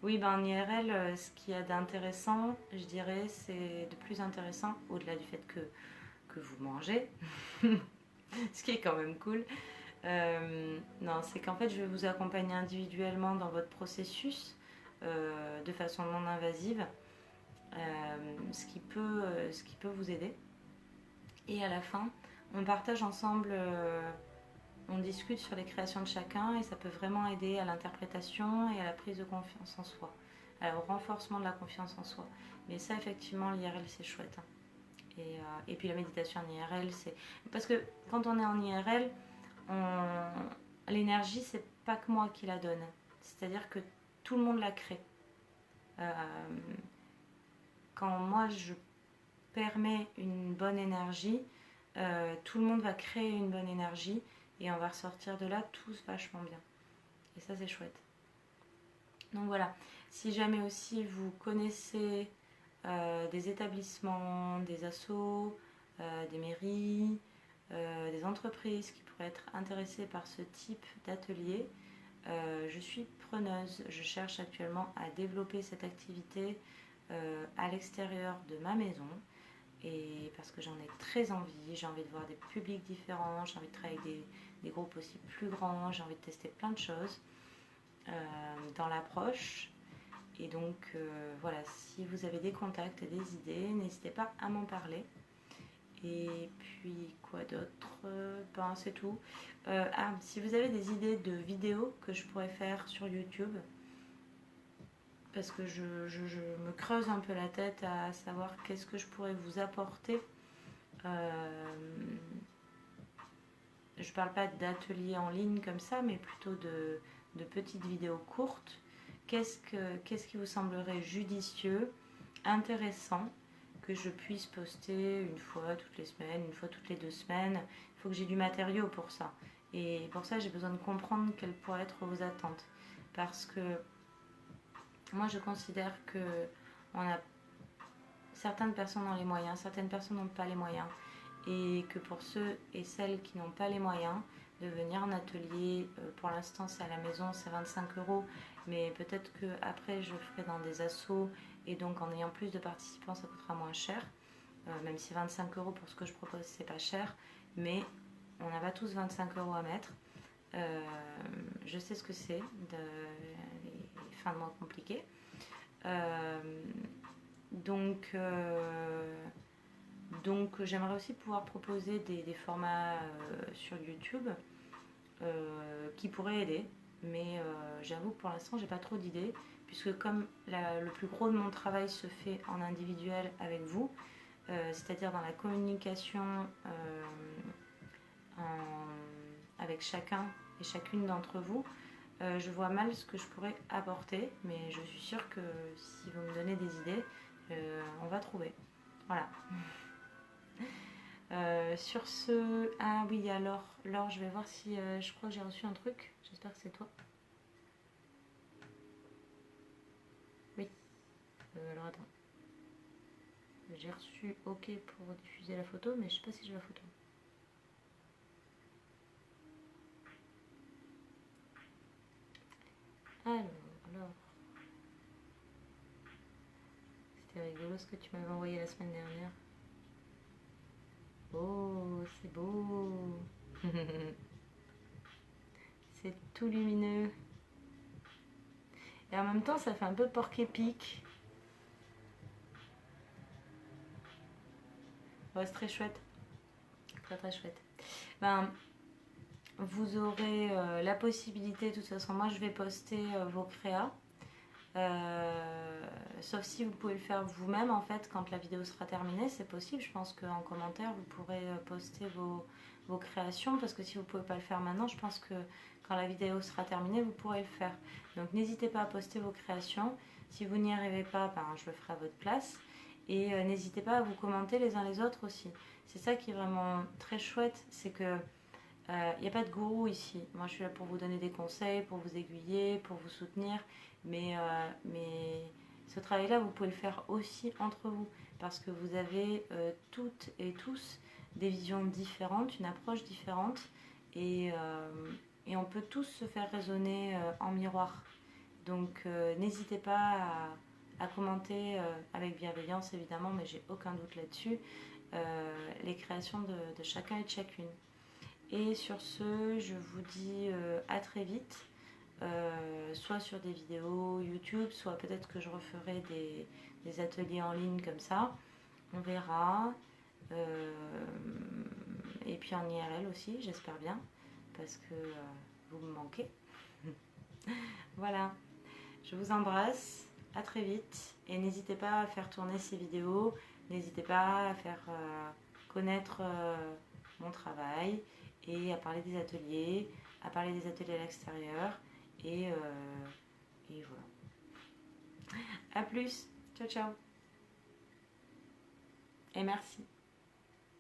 Oui, ben en IRL, ce qu'il y a d'intéressant, je dirais, c'est de plus intéressant, au-delà du fait que vous mangez, ce qui est quand même cool. Non, c'est qu'en fait, je vais vous accompagner individuellement dans votre processus de façon non invasive, ce qui peut vous aider. Et à la fin, on partage ensemble, on discute sur les créations de chacun et ça peut vraiment aider à l'interprétation et à la prise de confiance en soi, au renforcement de la confiance en soi. Mais ça, effectivement, l'IRL, c'est chouette. Et puis la méditation en IRL, c'est... Parce que quand on est en IRL, l'énergie, c'est pas que moi qui la donne. C'est-à-dire que tout le monde la crée. Quand moi, je permets une bonne énergie, tout le monde va créer une bonne énergie et on va ressortir de là tous vachement bien. Et ça, c'est chouette. Donc voilà, si jamais aussi vous connaissez des établissements, des assos, des mairies, des entreprises qui pourraient être intéressées par ce type d'atelier, je suis preneuse. Je cherche actuellement à développer cette activité à l'extérieur de ma maison. Et parce que j'en ai très envie, j'ai envie de voir des publics différents, j'ai envie de travailler avec des groupes aussi plus grands, j'ai envie de tester plein de choses dans l'approche. Et donc voilà, si vous avez des contacts et des idées, n'hésitez pas à m'en parler. Et puis quoi d'autre, ben, c'est tout. Si vous avez des idées de vidéos que je pourrais faire sur YouTube, parce que je me creuse un peu la tête à savoir qu'est-ce que je pourrais vous apporter. Je parle pas d'ateliers en ligne comme ça, mais plutôt de petites vidéos courtes. Qu'est-ce qui vous semblerait judicieux, intéressant, que je puisse poster une fois toutes les semaines, une fois toutes les 2 semaines. Il faut que j'ai du matériau pour ça. Et pour ça, j'ai besoin de comprendre quelles pourraient être vos attentes. Parce que moi, je considère que on a certaines personnes ont les moyens, certaines personnes n'ont pas les moyens. Et que pour ceux et celles qui n'ont pas les moyens de venir en atelier, pour l'instant c'est à la maison, c'est 25 €, mais peut-être qu'après je ferai dans des assos et donc en ayant plus de participants ça coûtera moins cher, même si 25 € pour ce que je propose c'est pas cher, mais on n'a pas tous 25 € à mettre. Je sais ce que c'est, les fins de mois compliquées. Donc j'aimerais aussi pouvoir proposer des formats sur YouTube qui pourraient aider. Mais j'avoue que pour l'instant j'ai pas trop d'idées. Puisque comme le plus gros de mon travail se fait en individuel avec vous, c'est-à-dire dans la communication avec chacun et chacune d'entre vous, je vois mal ce que je pourrais apporter. Mais je suis sûre que si vous me donnez des idées, on va trouver. Voilà. Sur ce... Ah oui, alors, Laure, je vais voir si... je crois que j'ai reçu un truc. J'espère que c'est toi. Oui. Alors attends. J'ai reçu OK pour diffuser la photo, mais je sais pas si j'ai la photo. Alors... C'était rigolo ce que tu m'avais envoyé la semaine dernière. Oh, c'est beau. C'est tout lumineux. Et en même temps, ça fait un peu porc-épic. Ouais, c'est très chouette. Très très chouette. Ben, vous aurez la possibilité, de toute façon, moi je vais poster vos créas. Sauf si vous pouvez le faire vous-même en fait quand la vidéo sera terminée, c'est possible. Je pense qu'en commentaire vous pourrez poster vos créations, parce que si vous ne pouvez pas le faire maintenant, je pense que quand la vidéo sera terminée vous pourrez le faire. Donc n'hésitez pas à poster vos créations. Si vous n'y arrivez pas, ben, je le ferai à votre place. Et n'hésitez pas à vous commenter les uns les autres aussi. C'est ça qui est vraiment très chouette, c'est que il n'y a pas de gourou ici. Moi, je suis là pour vous donner des conseils, pour vous aiguiller, pour vous soutenir. Mais ce travail-là, vous pouvez le faire aussi entre vous. Parce que vous avez toutes et tous des visions différentes, une approche différente. Et on peut tous se faire raisonner en miroir. Donc, n'hésitez pas à commenter avec bienveillance, évidemment, mais j'ai aucun doute là-dessus, les créations de chacun et de chacune. Et sur ce, je vous dis à très vite, soit sur des vidéos YouTube, soit peut-être que je referai des ateliers en ligne comme ça. On verra. Et puis en IRL aussi, j'espère bien, parce que vous me manquez. Voilà, je vous embrasse, à très vite. Et n'hésitez pas à faire tourner ces vidéos, n'hésitez pas à faire connaître mon travail, et à parler des ateliers, à l'extérieur. Et voilà. A plus, ciao ciao. Et merci.